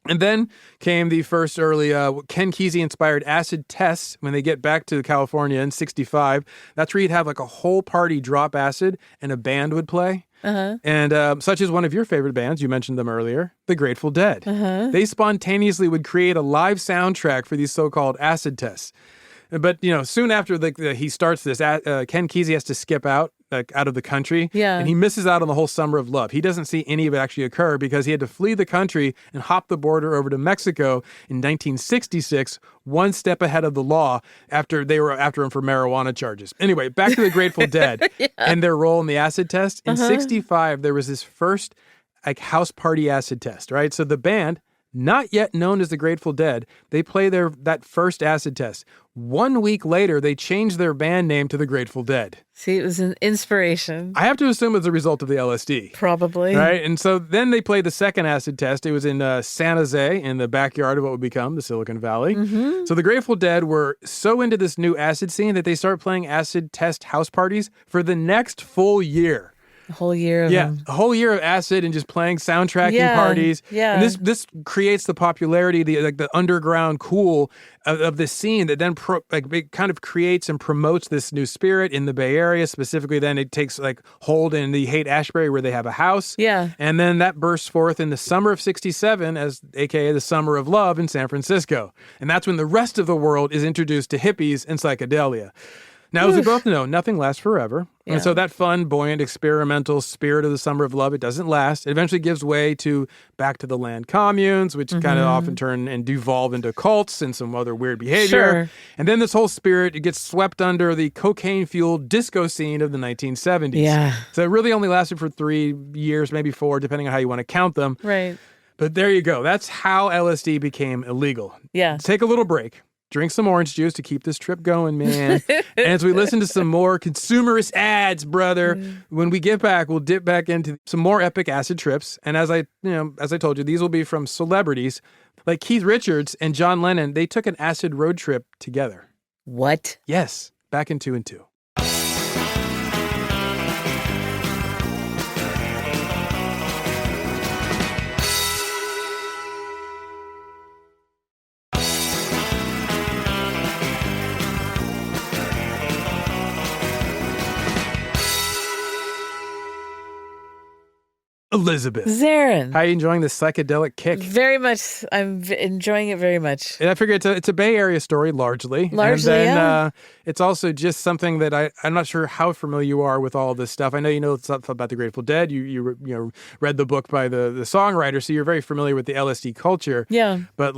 S2: And then came the first early Ken Kesey-inspired acid tests when they get back to California in 65. That's where you'd have, like, a whole party drop acid and a band would play. And such as one of your favorite bands, you mentioned them earlier, the Grateful Dead. They spontaneously would create a live soundtrack for these so-called acid tests. But, soon after he starts this, Ken Kesey has to skip out of the country.
S3: Yeah.
S2: And he misses out on the whole Summer of Love. He doesn't see any of it actually occur because he had to flee the country and hop the border over to Mexico in 1966, one step ahead of the law after they were after him for marijuana charges. Anyway, back to the Grateful Dead and their role in the acid test. In 65, there was this first house party acid test, right? So the band, not yet known as the Grateful Dead, they play that first acid test. 1 week later, they changed their band name to the Grateful Dead.
S3: See, it was an inspiration.
S2: I have to assume it's a result of the LSD.
S3: Probably.
S2: Right? And so then they played the second acid test. It was in San Jose, in the backyard of what would become the Silicon Valley. So the Grateful Dead were so into this new acid scene that they started playing acid test house parties for the next full year.
S3: A whole year of them.
S2: A whole year of acid and just playing soundtracking parties.
S3: Yeah.
S2: And this creates the popularity, the underground cool of this scene that then it kind of creates and promotes this new spirit in the Bay Area. Specifically, then it takes hold in the Haight-Ashbury where they have a house.
S3: Yeah.
S2: And then that bursts forth in the summer of 67 as AKA the Summer of Love in San Francisco. And that's when the rest of the world is introduced to hippies and psychedelia. Now, as we both know, nothing lasts forever.
S3: Yeah.
S2: And so that fun, buoyant, experimental spirit of the Summer of Love, it doesn't last. It eventually gives way to back to the land communes, which kind of often turn and devolve into cults and some other weird behavior.
S3: Sure.
S2: And then this whole spirit, it gets swept under the cocaine-fueled disco scene of the 1970s.
S3: Yeah.
S2: So it really only lasted for 3 years, maybe 4, depending on how you want to count them.
S3: Right.
S2: But there you go. That's how LSD became illegal.
S3: Yeah.
S2: Let's take a little break. Drink some orange juice to keep this trip going, man. And as we listen to some more consumerist ads, brother, when we get back, we'll dip back into some more epic acid trips. And as I told you, these will be from celebrities like Keith Richards and John Lennon. They took an acid road trip together.
S3: What?
S2: Yes, back in 2 and 2. Elizabeth.
S3: Zaron.
S2: How are you enjoying this psychedelic kick?
S3: Very much. I'm enjoying it very much.
S2: And I figure it's a Bay Area story, larged
S3: Largely,
S2: and then,
S3: yeah.
S2: It's also just something that I'm not sure how familiar you are with all this stuff. I know you know stuff about the Grateful Dead. You read the book by the songwriter, so you're very familiar with the LSD culture.
S3: Yeah.
S2: But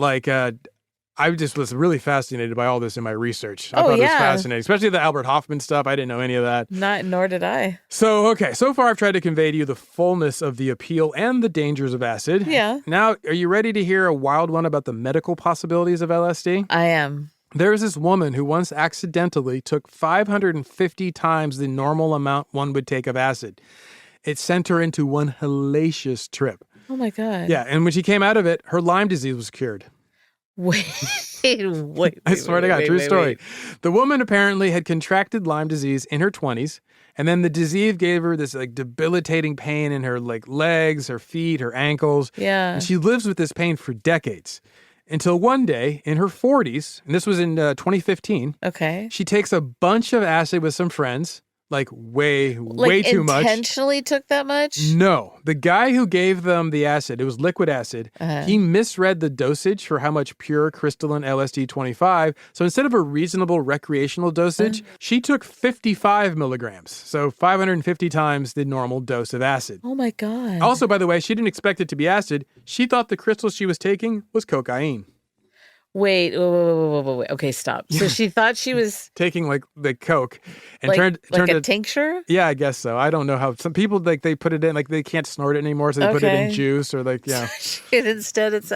S2: I just was really fascinated by all this in my research. I thought it was fascinating, especially the Albert Hoffman stuff. I didn't know any of that.
S3: Nor did I.
S2: So far I've tried to convey to you the fullness of the appeal and the dangers of acid.
S3: Yeah.
S2: Now, are you ready to hear a wild one about the medical possibilities of LSD?
S3: I am.
S2: There's this woman who once accidentally took 550 times the normal amount one would take of acid. It sent her into one hellacious trip.
S3: Oh my God.
S2: Yeah, and when she came out of it, her Lyme disease was cured.
S3: Wait.
S2: I swear to God, true story. The woman apparently had contracted Lyme disease in her 20s, and then the disease gave her this debilitating pain in her legs, her feet, her ankles.
S3: Yeah.
S2: And she lives with this pain for decades. Until one day, in her 40s, and this was in 2015,
S3: Okay.
S2: she takes a bunch of acid with some friends, like way too much.
S3: Intentionally took that much?
S2: No. The guy who gave them the acid, it was liquid acid, he misread the dosage for how much pure crystalline LSD-25. So instead of a reasonable recreational dosage, she took 55 milligrams. So 550 times the normal dose of acid.
S3: Oh my God.
S2: Also, by the way, she didn't expect it to be acid. She thought the crystal she was taking was cocaine.
S3: Wait. Okay, stop. So she thought she was
S2: taking like the coke and
S3: like,
S2: turned
S3: a tincture?
S2: Yeah, I guess so. I don't know how some people like they put it in like they can't snort it anymore, so they put it in juice or like
S3: Instead it's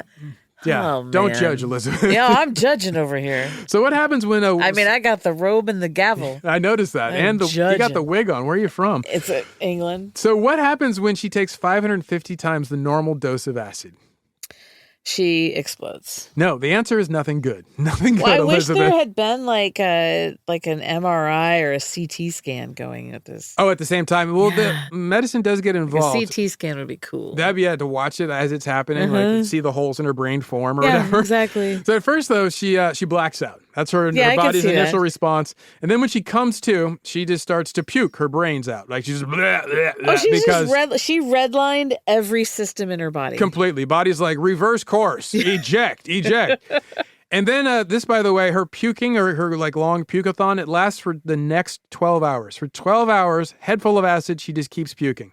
S2: don't judge, Elizabeth.
S3: Yeah, I'm judging over here.
S2: So what happens when
S3: I got the robe and the gavel.
S2: I noticed that. You got the wig on. Where are you from?
S3: It's England.
S2: So what happens when she takes 550 times the normal dose of acid?
S3: She explodes.
S2: No, the answer is nothing good. Nothing good,
S3: I wish
S2: Elizabeth.
S3: there had been like an MRI or a CT scan going at this.
S2: Oh, at the same time. Well, the medicine does get involved.
S3: A CT scan would be cool.
S2: That'd be to watch it as it's happening, like see the holes in her brain form or whatever.
S3: Exactly.
S2: So at first, though, she blacks out. That's her body's initial response. And then when she comes to, she just starts to puke her brains out. Like she's
S3: she redlined every system in her body.
S2: Completely. Body's like reverse course, eject. And then this, by the way, her puking or her like long puke-a-thon, it lasts for the next 12 hours. For 12 hours, head full of acid, she just keeps puking.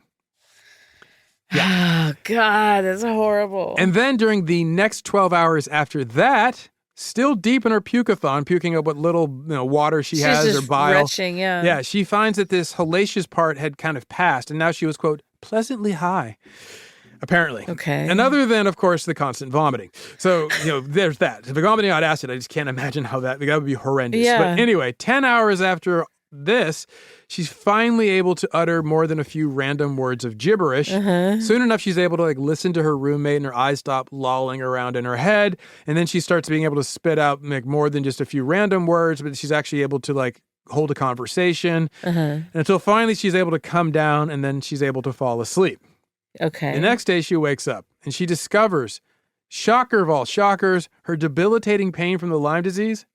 S3: Yeah. Oh, God, that's horrible.
S2: And then during the next 12 hours after that, still deep in her puke-a-thon, puking up what little water she has or bile.
S3: Retching,
S2: Yeah, she finds that this hellacious part had kind of passed, and now she was, quote, pleasantly high. Apparently.
S3: Okay.
S2: And other than, of course, the constant vomiting. So, there's that. If you're vomiting out acid, I just can't imagine how that would be horrendous.
S3: Yeah.
S2: But anyway, 10 hours after this, she's finally able to utter more than a few random words of gibberish. Soon enough, she's able to listen to her roommate and her eyes stop lolling around in her head. And then she starts being able to spit out more than just a few random words, but she's actually able to hold a conversation. And until finally she's able to come down and then she's able to fall asleep.
S3: Okay.
S2: The next day she wakes up and she discovers, shocker of all shockers, her debilitating pain from the Lyme disease,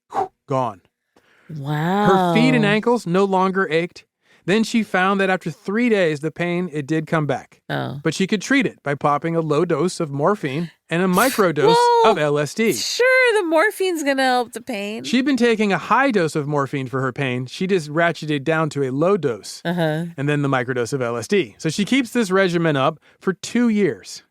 S2: gone.
S3: Wow.
S2: Her feet and ankles no longer ached. Then she found that after 3 days, the pain, it did come back.
S3: Oh.
S2: But she could treat it by popping a low dose of morphine and a microdose of LSD.
S3: Sure, the morphine's going to help the pain.
S2: She'd been taking a high dose of morphine for her pain. She just ratcheted down to a low dose and then the microdose of LSD. So she keeps this regimen up for 2 years.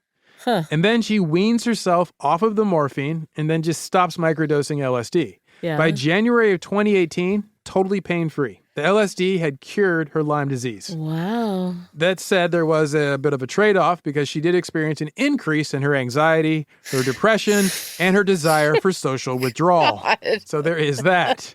S2: And then she weans herself off of the morphine and then just stops microdosing LSD.
S3: Yeah.
S2: By January of 2018, totally pain-free. The LSD had cured her Lyme disease.
S3: Wow.
S2: That said, there was a bit of a trade-off because she did experience an increase in her anxiety, her depression, and her desire for social withdrawal. God. So there is that.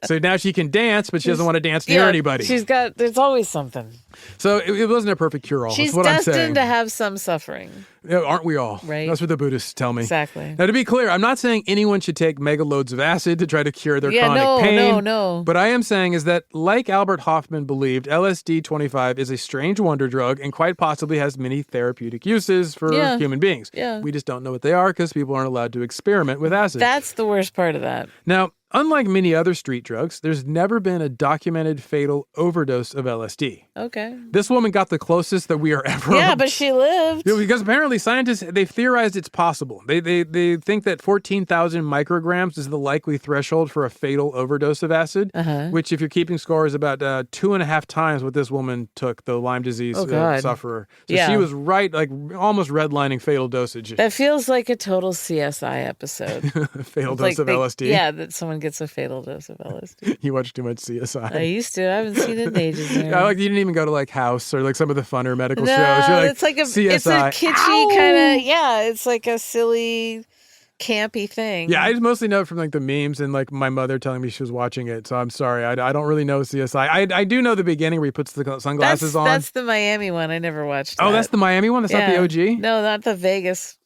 S2: So now she can dance, but she doesn't want to dance near anybody.
S3: There's always something.
S2: So it wasn't a perfect cure-all.
S3: She's
S2: That's what I'm saying.
S3: destined to have some suffering.
S2: Yeah, aren't we all?
S3: Right.
S2: That's what the Buddhists tell me.
S3: Exactly.
S2: Now, to be clear, I'm not saying anyone should take mega loads of acid to try to cure their chronic pain.
S3: No.
S2: But I am saying is that, like Albert Hoffman believed, LSD-25 is a strange wonder drug and quite possibly has many therapeutic uses for human beings.
S3: Yeah.
S2: We just don't know what they are because people aren't allowed to experiment with acid.
S3: That's the worst part of that.
S2: Now, unlike many other street drugs, there's never been a documented fatal overdose of LSD.
S3: Okay.
S2: This woman got the closest that we are ever.
S3: Yeah, but she lived.
S2: Because apparently scientists, they've theorized it's possible. They think that 14,000 micrograms is the likely threshold for a fatal overdose of acid, which if you're keeping score is about 2.5 times what this woman took, the Lyme disease sufferer. So she was right, almost redlining fatal dosage.
S3: That feels like a total CSI episode.
S2: Fatal dose of LSD.
S3: Yeah, that someone gets a fatal dose of LSD.
S2: You watch too much CSI.
S3: I used to. I haven't seen it in ages.
S2: You didn't even go to House or some of the funner medical shows.
S3: No,
S2: You're
S3: it's like
S2: CSI.
S3: It's a kitschy kind of, it's like a silly, campy thing.
S2: Yeah, I just mostly know it from the memes and my mother telling me she was watching it. So I'm sorry, I don't really know CSI. I do know the beginning where he puts the sunglasses on.
S3: That's the Miami one. I never watched.
S2: Oh, that's the Miami one. That's not the OG.
S3: No, not the Vegas.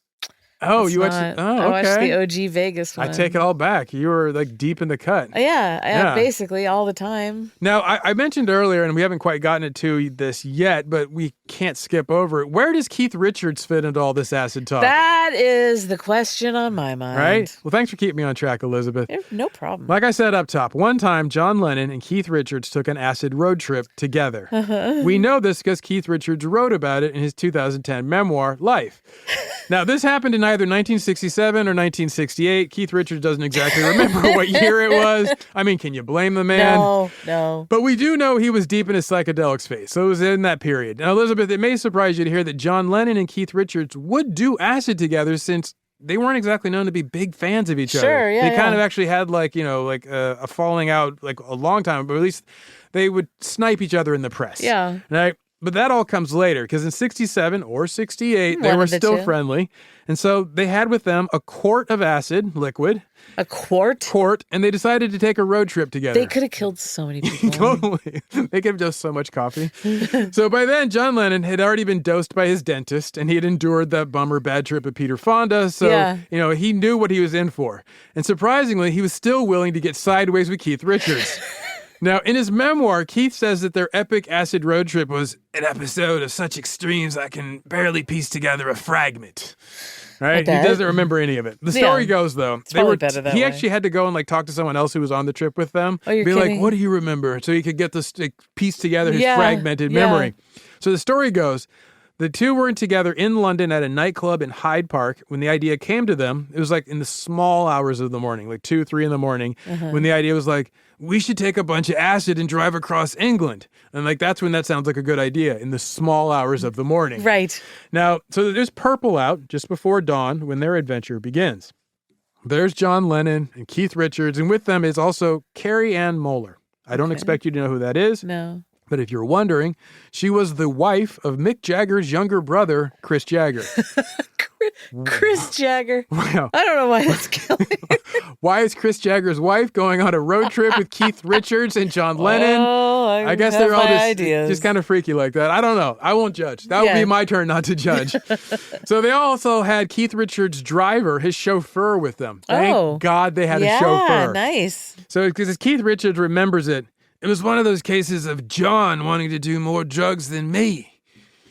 S2: Oh,
S3: It's
S2: you watched?
S3: not-
S2: Oh, okay.
S3: I watched the OG Vegas one.
S2: I take it all back. You were like deep in the cut.
S3: Yeah, basically all the time.
S2: Now, I mentioned earlier, and we haven't quite gotten it to this yet, but we can't skip over it. Where does Keith Richards fit into all this acid talk?
S3: That is the question on my mind.
S2: Right? Well, thanks for keeping me on track, Elizabeth.
S3: No problem.
S2: Like I said up top, one time John Lennon and Keith Richards took an acid road trip together. We know this because Keith Richards wrote about it in his 2010 memoir, Life. Now, this happened in either 1967 or 1968. Keith Richards doesn't exactly remember what year it was. I mean, can you blame the man?
S3: No.
S2: But we do know he was deep in his psychedelics phase, so it was in that period. Now, Elizabeth, it may surprise you to hear that John Lennon and Keith Richards would do acid together since they weren't exactly known to be big fans of each other.
S3: Sure, yeah.
S2: They kind of actually had a falling out like a long time, but at least they would snipe each other in the press.
S3: Yeah.
S2: Right? But that all comes later because in 67 or 68, they were still friendly. And so they had with them a quart of acid, liquid.
S3: A quart?
S2: And they decided to take a road trip together.
S3: They could have killed so many people.
S2: Totally. They could have dosed so much coffee. So by then, John Lennon had already been dosed by his dentist, and he had endured that bummer bad trip with Peter Fonda. So, he knew what he was in for. And surprisingly, he was still willing to get sideways with Keith Richards. Now, in his memoir, Keith says that their epic acid road trip was an episode of such extremes I can barely piece together a fragment. Right? He doesn't remember any of it. The story goes, though,
S3: better that
S2: he
S3: way.
S2: actually had to go and talk to someone else who was on the trip with them.
S3: Oh, you're
S2: be
S3: kidding?
S2: like, what do you remember? So he could get this piece together his fragmented memory. So the story goes, the two were together in London at a nightclub in Hyde Park. When the idea came to them, it was in the small hours of the morning, 2, 3 in the morning, when the idea was we should take a bunch of acid and drive across England. And that's when that sounds like a good idea, in the small hours of the morning.
S3: Right.
S2: Now, so there's purple out just before dawn when their adventure begins. There's John Lennon and Keith Richards, and with them is also Carrie Ann Moeller. I don't expect you to know who that is.
S3: No.
S2: But if you're wondering, she was the wife of Mick Jagger's younger brother, Chris Jagger.
S3: Chris Jagger.
S2: Wow.
S3: I don't know why that's killing me.
S2: Why is Chris Jagger's wife going on a road trip with Keith Richards and John Lennon?
S3: Oh,
S2: I guess they're all just kind of freaky like that. I don't know. I won't judge. That would be my turn not to judge. So they also had Keith Richards' driver, his chauffeur, with them. Thank God they had a chauffeur.
S3: Nice.
S2: So because Keith Richards remembers it was one of those cases of John wanting to do more drugs than me.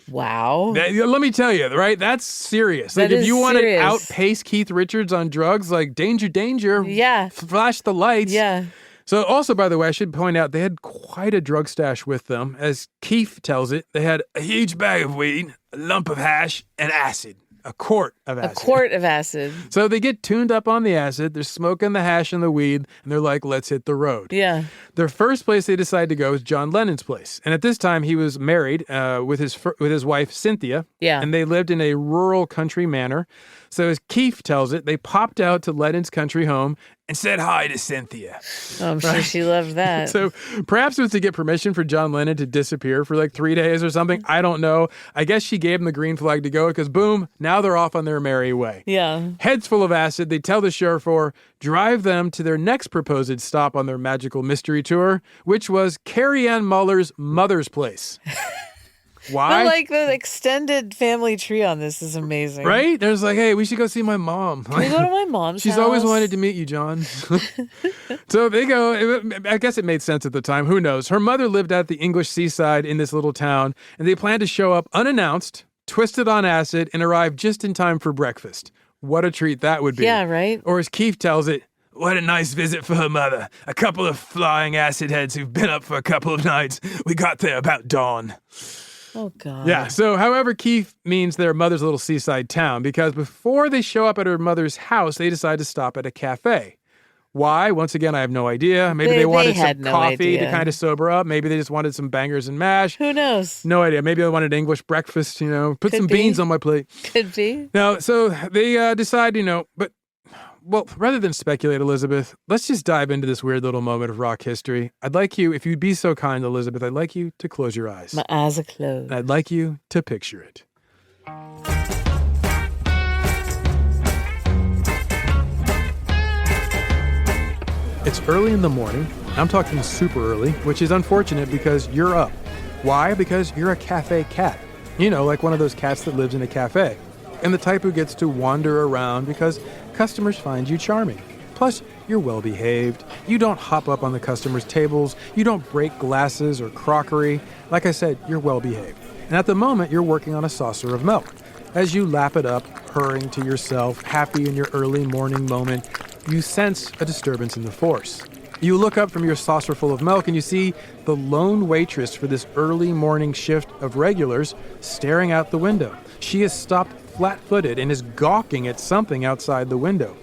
S3: Wow.
S2: Let me tell you, right? That's serious. If you want to outpace Keith Richards on drugs, danger.
S3: Yeah.
S2: Flash the lights.
S3: Yeah.
S2: So also, by the way, I should point out, they had quite a drug stash with them. As Keith tells it, they had a huge bag of weed, a lump of hash, and acid. A quart of acid.
S3: A quart of acid.
S2: So they get tuned up on the acid. They're smoking the hash and the weed, and they're like, let's hit the road.
S3: Yeah.
S2: Their first place they decide to go is John Lennon's place. And at this time, he was married with his wife, Cynthia.
S3: Yeah.
S2: And they lived in a rural country manor. So as Keith tells it, they popped out to Lennon's country home and said hi to Cynthia.
S3: Oh, I'm sure she loved that.
S2: So perhaps it was to get permission for John Lennon to disappear for 3 days or something. I don't know. I guess she gave him the green flag to go because boom, now they're off on their merry way.
S3: Yeah.
S2: Heads full of acid, they tell the chauffeur, drive them to their next proposed stop on their magical mystery tour, which was Carrie Ann Moeller's mother's place. Why?
S3: But the extended family tree on this is amazing.
S2: Right? There's hey, we should go see my mom.
S3: Can we go to my mom's
S2: She's
S3: house?
S2: always wanted to meet you, John. So they go. I guess it made sense at the time. Who knows? Her mother lived at the English seaside in this little town, and they planned to show up unannounced, twisted on acid, and arrive just in time for breakfast. What a treat that would be.
S3: Yeah, right?
S2: Or as Keith tells it, what a nice visit for her mother. A couple of flying acid heads who've been up for a couple of nights. We got there about dawn.
S3: Oh, God.
S2: Yeah, so however, Keith means their mother's little seaside town because before they show up at her mother's house, they decide to stop at a cafe. Why? Once again, I have no idea. Maybe they wanted some coffee to kind of sober up. Maybe they just wanted some bangers and mash.
S3: Who knows?
S2: No idea. Maybe they wanted English breakfast, put some beans on my plate.
S3: Could be.
S2: No, so they decide, but... Well, rather than speculate, Elizabeth, let's just dive into this weird little moment of rock history. I'd like you, if you'd be so kind, Elizabeth, I'd like you to close your eyes.
S3: My eyes are closed.
S2: I'd like you to picture it. It's early in the morning. I'm talking super early, which is unfortunate because you're up. Why? Because you're a cafe cat. Like one of those cats that lives in a cafe. and the type who gets to wander around because customers find you charming. Plus, you're well-behaved. You don't hop up on the customers' tables. You don't break glasses or crockery. Like I said, you're well-behaved. And at the moment, you're working on a saucer of milk. As you lap it up, purring to yourself, happy in your early morning moment, you sense a disturbance in the force. You look up from your saucer full of milk and you see the lone waitress for this early morning shift of regulars staring out the window. She has stopped flat-footed and is gawking at something outside the window.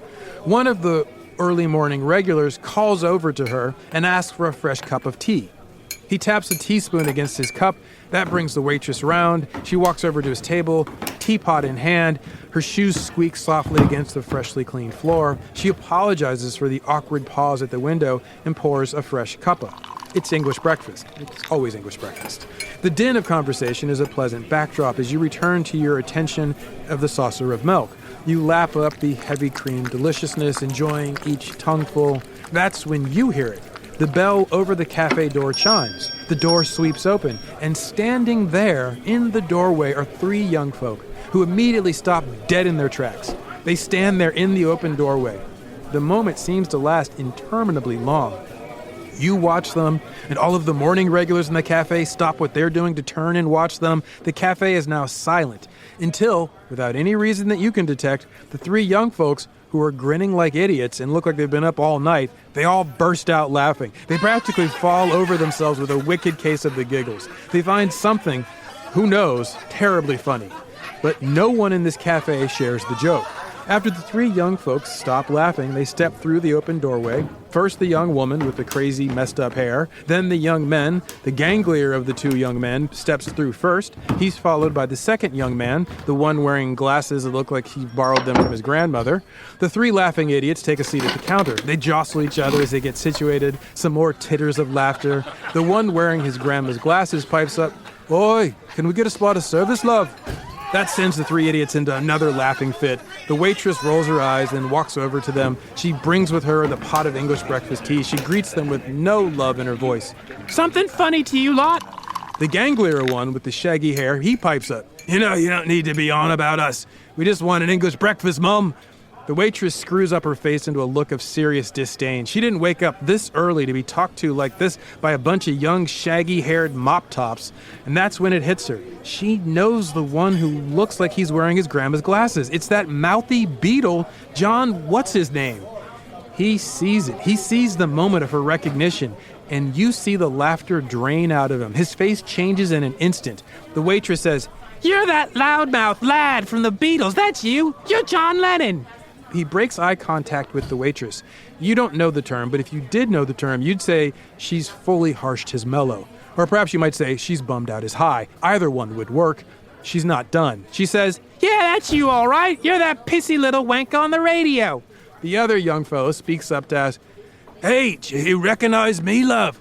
S2: One of the early morning regulars calls over to her and asks for a fresh cup of tea. He taps a teaspoon against his cup. That brings the waitress round. She walks over to his table, teapot in hand. Her shoes squeak softly against the freshly cleaned floor. She apologizes for the awkward pause at the window and pours a fresh cuppa. It's English breakfast. It's always English breakfast. The din of conversation is a pleasant backdrop as you return to your attention of the saucer of milk. You lap up the heavy cream deliciousness, enjoying each tongueful. That's when you hear it. The bell over the cafe door chimes. The door sweeps open, and standing there in the doorway are three young folk who immediately stop dead in their tracks. They stand there in the open doorway. The moment seems to last interminably long. You watch them, and all of the morning regulars in the cafe stop what they're doing to turn and watch them. The cafe is now silent until, without any reason that you can detect, the three young folks who are grinning like idiots and look like they've been up all night, they all burst out laughing. They practically fall over themselves with a wicked case of the giggles. They find something, who knows, terribly funny. But no one in this cafe shares the joke. After the three young folks stop laughing, they step through the open doorway. First the young woman with the crazy, messed up hair. Then the young men. The ganglier of the two young men steps through first. He's followed by the second young man, the one wearing glasses that look like he borrowed them from his grandmother. The three laughing idiots take a seat at the counter. They jostle each other as they get situated. Some more titters of laughter. The one wearing his grandma's glasses pipes up, "Oi, can we get a spot of service, love?" That sends the three idiots into another laughing fit. The waitress rolls her eyes and walks over to them. She brings with her the pot of English breakfast tea. She greets them with no love in her voice. "Something funny to you lot?" The ganglier one with the shaggy hair, he pipes up. "You know, you don't need to be on about us. We just want an English breakfast, Mum." The waitress screws up her face into a look of serious disdain. She didn't wake up this early to be talked to like this by a bunch of young, shaggy-haired mop-tops. And that's when it hits her. She knows the one who looks like he's wearing his grandma's glasses. It's that mouthy beetle, John what's-his-name. He sees it. He sees the moment of her recognition. And you see the laughter drain out of him. His face changes in an instant. The waitress says, "You're that loudmouth lad from the Beatles. That's you. You're John Lennon." He breaks eye contact with the waitress. You don't know the term, but if you did know the term, you'd say she's fully harshed his mellow. Or perhaps you might say she's bummed out his high. Either one would work. She's not done. She says, "Yeah, that's you all right. You're that pissy little wank on the radio." The other young fellow speaks up to ask, "Hey, do you recognize me, love?"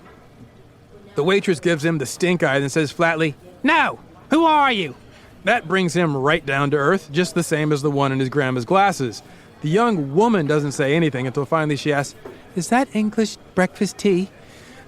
S2: The waitress gives him the stink eye and says flatly, "No, who are you?" That brings him right down to earth, just the same as the one in his grandma's glasses. The young woman doesn't say anything until finally she asks, "Is that English breakfast tea?"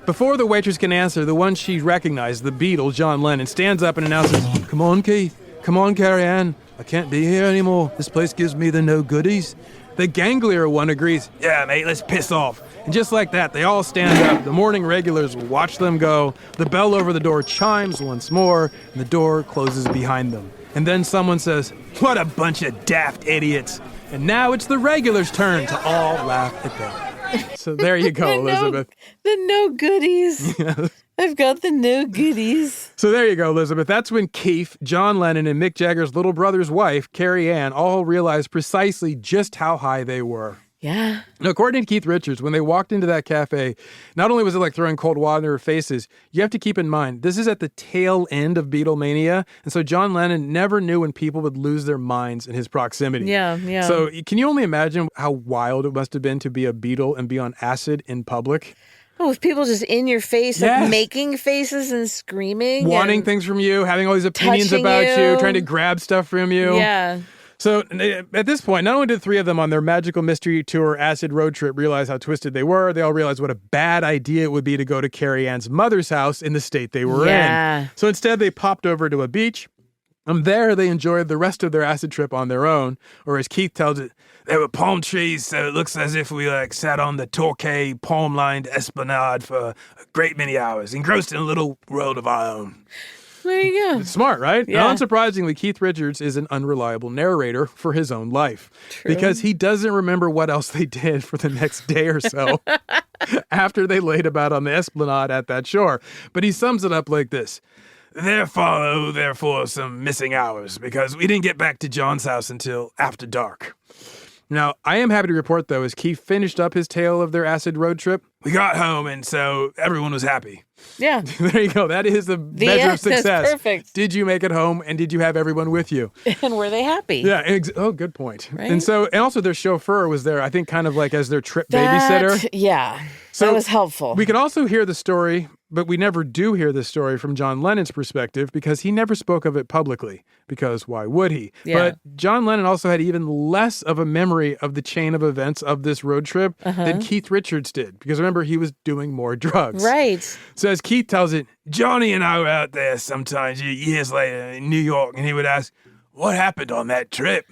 S2: Before the waitress can answer, the one she recognized, the Beatle, John Lennon, stands up and announces, "Come on, Keith. Come on, Carrie Ann. I can't be here anymore. This place gives me the no goodies." The ganglier one agrees, "Yeah, mate, let's piss off." And just like that, they all stand up. The morning regulars watch them go. The bell over the door chimes once more, and the door closes behind them. And then someone says, "What a bunch of daft idiots." And now it's the regulars' turn to all laugh at them. So there you go, Elizabeth.
S3: The no goodies.
S2: Yes.
S3: I've got the no goodies.
S2: So there you go, Elizabeth. That's when Keith, John Lennon, and Mick Jagger's little brother's wife, Carrie Ann, all realized precisely just how high they were.
S3: Yeah.
S2: Now, according to Keith Richards, when they walked into that cafe, not only was it like throwing cold water in their faces, you have to keep in mind, this is at the tail end of Beatlemania, and so John Lennon never knew when people would lose their minds in his proximity.
S3: Yeah.
S2: So can you only imagine how wild it must have been to be a Beatle and be on acid in public?
S3: Oh, with people just in your face,
S2: Yes.
S3: like making faces and screaming.
S2: Wanting
S3: and
S2: things from you, having all these opinions
S3: touching
S2: about you,
S3: you.
S2: trying to grab stuff from you.
S3: Yeah.
S2: So at this point, not only did the three of them on their magical mystery tour acid road trip realize how twisted they were, they all realized what a bad idea it would be to go to Carrie Ann's mother's house in the state they were in. So instead, they popped over to a beach. There, they enjoyed the rest of their acid trip on their own, or as Keith tells it, there were palm trees, so it looks as if we sat on the Torquay palm-lined esplanade for a great many hours, engrossed in a little world of our own.
S3: There you go.
S2: It's smart, right?
S3: Yeah.
S2: Now, unsurprisingly, Keith Richards is an unreliable narrator for his own life.
S3: True.
S2: Because he doesn't remember what else they did for the next day or so after they laid about on the esplanade at that shore. But he sums it up like this. There follow, therefore, some missing hours because we didn't get back to John's house until after dark. Now, I am happy to report, though, as Keith finished up his tale of their acid road trip, we got home, and so everyone was happy.
S3: Yeah.
S2: There you go. That is the measure of success.
S3: That's perfect.
S2: Did you make it home, and did you have everyone with you?
S3: And were they happy?
S2: Yeah. Good point.
S3: Right?
S2: And also their chauffeur was there, I think, kind of like as their trip babysitter.
S3: Yeah.
S2: So
S3: that was helpful.
S2: We could also hear the story, but we never do hear the story from John Lennon's perspective because he never spoke of it publicly, because why would he?
S3: Yeah.
S2: But John Lennon also had even less of a memory of the chain of events of this road trip than Keith Richards did, because remember, he was doing more drugs.
S3: Right.
S2: So as Keith tells it, Johnny and I were out there sometimes years later in New York, and he would ask, what happened on that trip?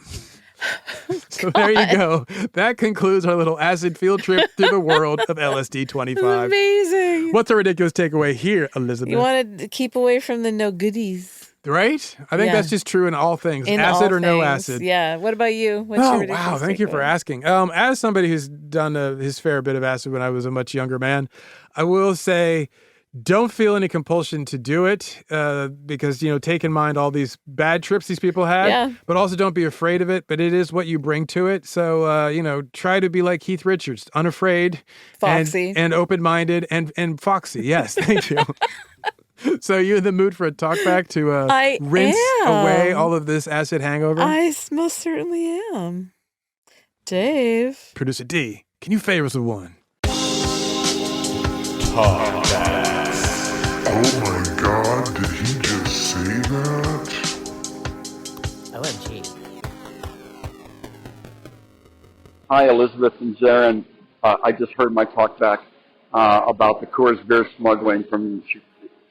S2: So there you go. That concludes our little acid field trip through the world of LSD-25.
S3: Amazing.
S2: What's our ridiculous takeaway here, Elizabeth?
S3: You want to keep away from the no goodies.
S2: Right? I think that's just true in all things.
S3: In
S2: acid
S3: all
S2: or no
S3: things.
S2: acid.
S3: Yeah. What about you? What's your ridiculous
S2: wow. Thank you for
S3: takeaway?
S2: asking. As somebody who's done his fair bit of acid when I was a much younger man, I will say, don't feel any compulsion to do it because, take in mind all these bad trips these people had, but also don't be afraid of it. But it is what you bring to it. So, try to be like Keith Richards, unafraid,
S3: foxy,
S2: and open-minded and foxy. Yes, thank you. So you're in the mood for a talk back to rinse away all of this acid hangover?
S3: I most certainly am. Dave.
S2: Producer D, can you favor us with one?
S4: Talk back. Oh my God, did he just say that?
S5: OMG.
S6: Hi, Elizabeth and Zaron. I just heard my talk back about the Coors beer smuggling from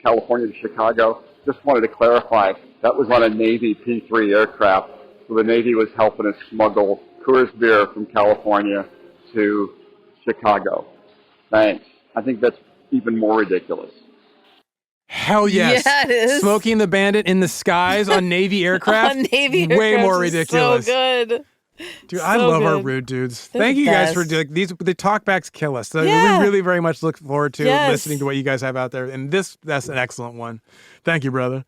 S6: California to Chicago. Just wanted to clarify, that was on a Navy P-3 aircraft. So the Navy was helping us smuggle Coors beer from California to Chicago. Thanks. I think that's even more ridiculous.
S2: Hell yes.
S3: Yeah, it is.
S2: Smoking the Bandit in the skies on Navy aircraft.
S3: On Navy aircraft.
S2: Way more ridiculous.
S3: So good.
S2: Dude, I
S3: So
S2: love our
S3: good.
S2: rude dudes.
S3: They're
S2: Thank
S3: the
S2: you guys for
S3: best.
S2: these. The talkbacks kill us. So
S3: Yeah.
S2: we really very much look forward to
S3: Yes.
S2: listening to what you guys have out there. And that's an excellent one. Thank you, brother.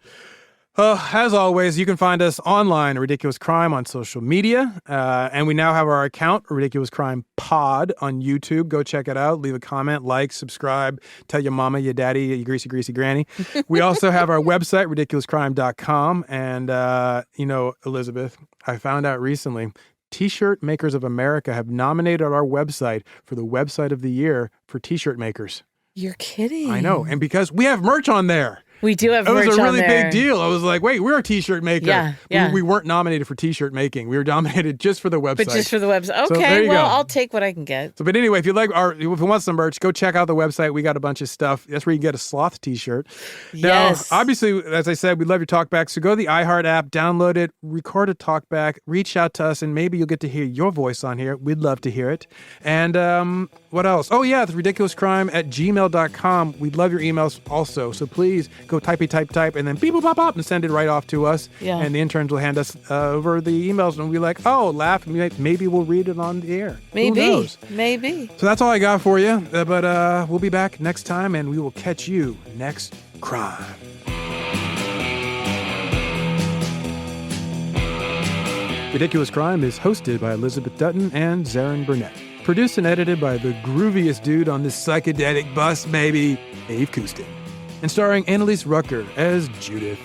S2: As always, you can find us online at Ridiculous Crime on social media. And we now have our account, Ridiculous Crime Pod, on YouTube. Go check it out. Leave a comment, like, subscribe. Tell your mama, your daddy, your greasy, greasy granny. We also have our website, ridiculouscrime.com. And, Elizabeth, I found out recently, T-shirt Makers of America have nominated our website for the website of the year for T-shirt makers.
S3: You're kidding.
S2: I know. And because we have merch on there.
S3: We do have
S2: It
S3: merch
S2: was a
S3: on
S2: really
S3: there.
S2: big deal. I was like, wait, we're a T-shirt maker.
S3: Yeah, yeah.
S2: We weren't nominated for T-shirt making. We were nominated just for the website.
S3: But just for the website.
S2: So
S3: Okay,
S2: there you
S3: well,
S2: go.
S3: I'll take what I can get.
S2: So, but anyway, if you want some merch, go check out the website. We got a bunch of stuff. That's where you can get a sloth T-shirt.
S3: Yes.
S2: Now, obviously, as I said, we love your talkback. So go to the iHeart app, download it, record a talkback, reach out to us, and maybe you'll get to hear your voice on here. We'd love to hear it. And what else? Oh, yeah, it's ridiculouscrime@gmail.com. We'd love your emails also. So please go type, and then beep, pop up and send it right off to us.
S3: Yeah.
S2: And the interns will hand us over the emails and we'll be like, oh, laugh. And maybe we'll read it on the air.
S3: Maybe.
S2: Who knows?
S3: Maybe.
S2: So that's all I got for you. But we'll be back next time and we will catch you next crime. Ridiculous Crime is hosted by Elizabeth Dutton and Zaron Burnett. Produced and edited by the grooviest dude on this psychedelic bus, baby, Dave Kustin. And starring Annalise Rucker as Judith.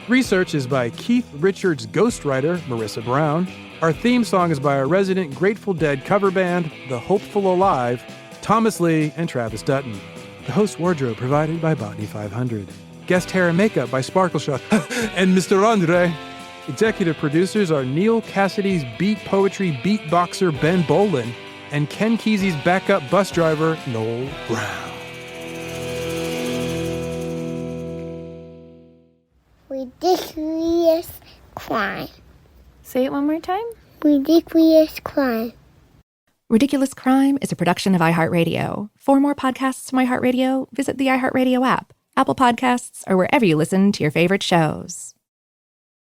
S2: Research is by Keith Richards' ghostwriter, Marissa Brown. Our theme song is by our resident Grateful Dead cover band, The Hopeful Alive, Thomas Lee and Travis Dutton. The host wardrobe provided by Botany 500. Guest hair and makeup by Sparkleshot and Mr. Andre. Executive producers are Neil Cassidy's beat poetry beatboxer Ben Bolin and Ken Kesey's backup bus driver Noel Brown.
S7: Ridiculous
S5: crime.
S7: Say it one more time.
S5: Ridiculous crime.
S1: Ridiculous Crime is a production of iHeartRadio. For more podcasts from iHeartRadio, visit the iHeartRadio app, Apple Podcasts, or wherever you listen to your favorite shows.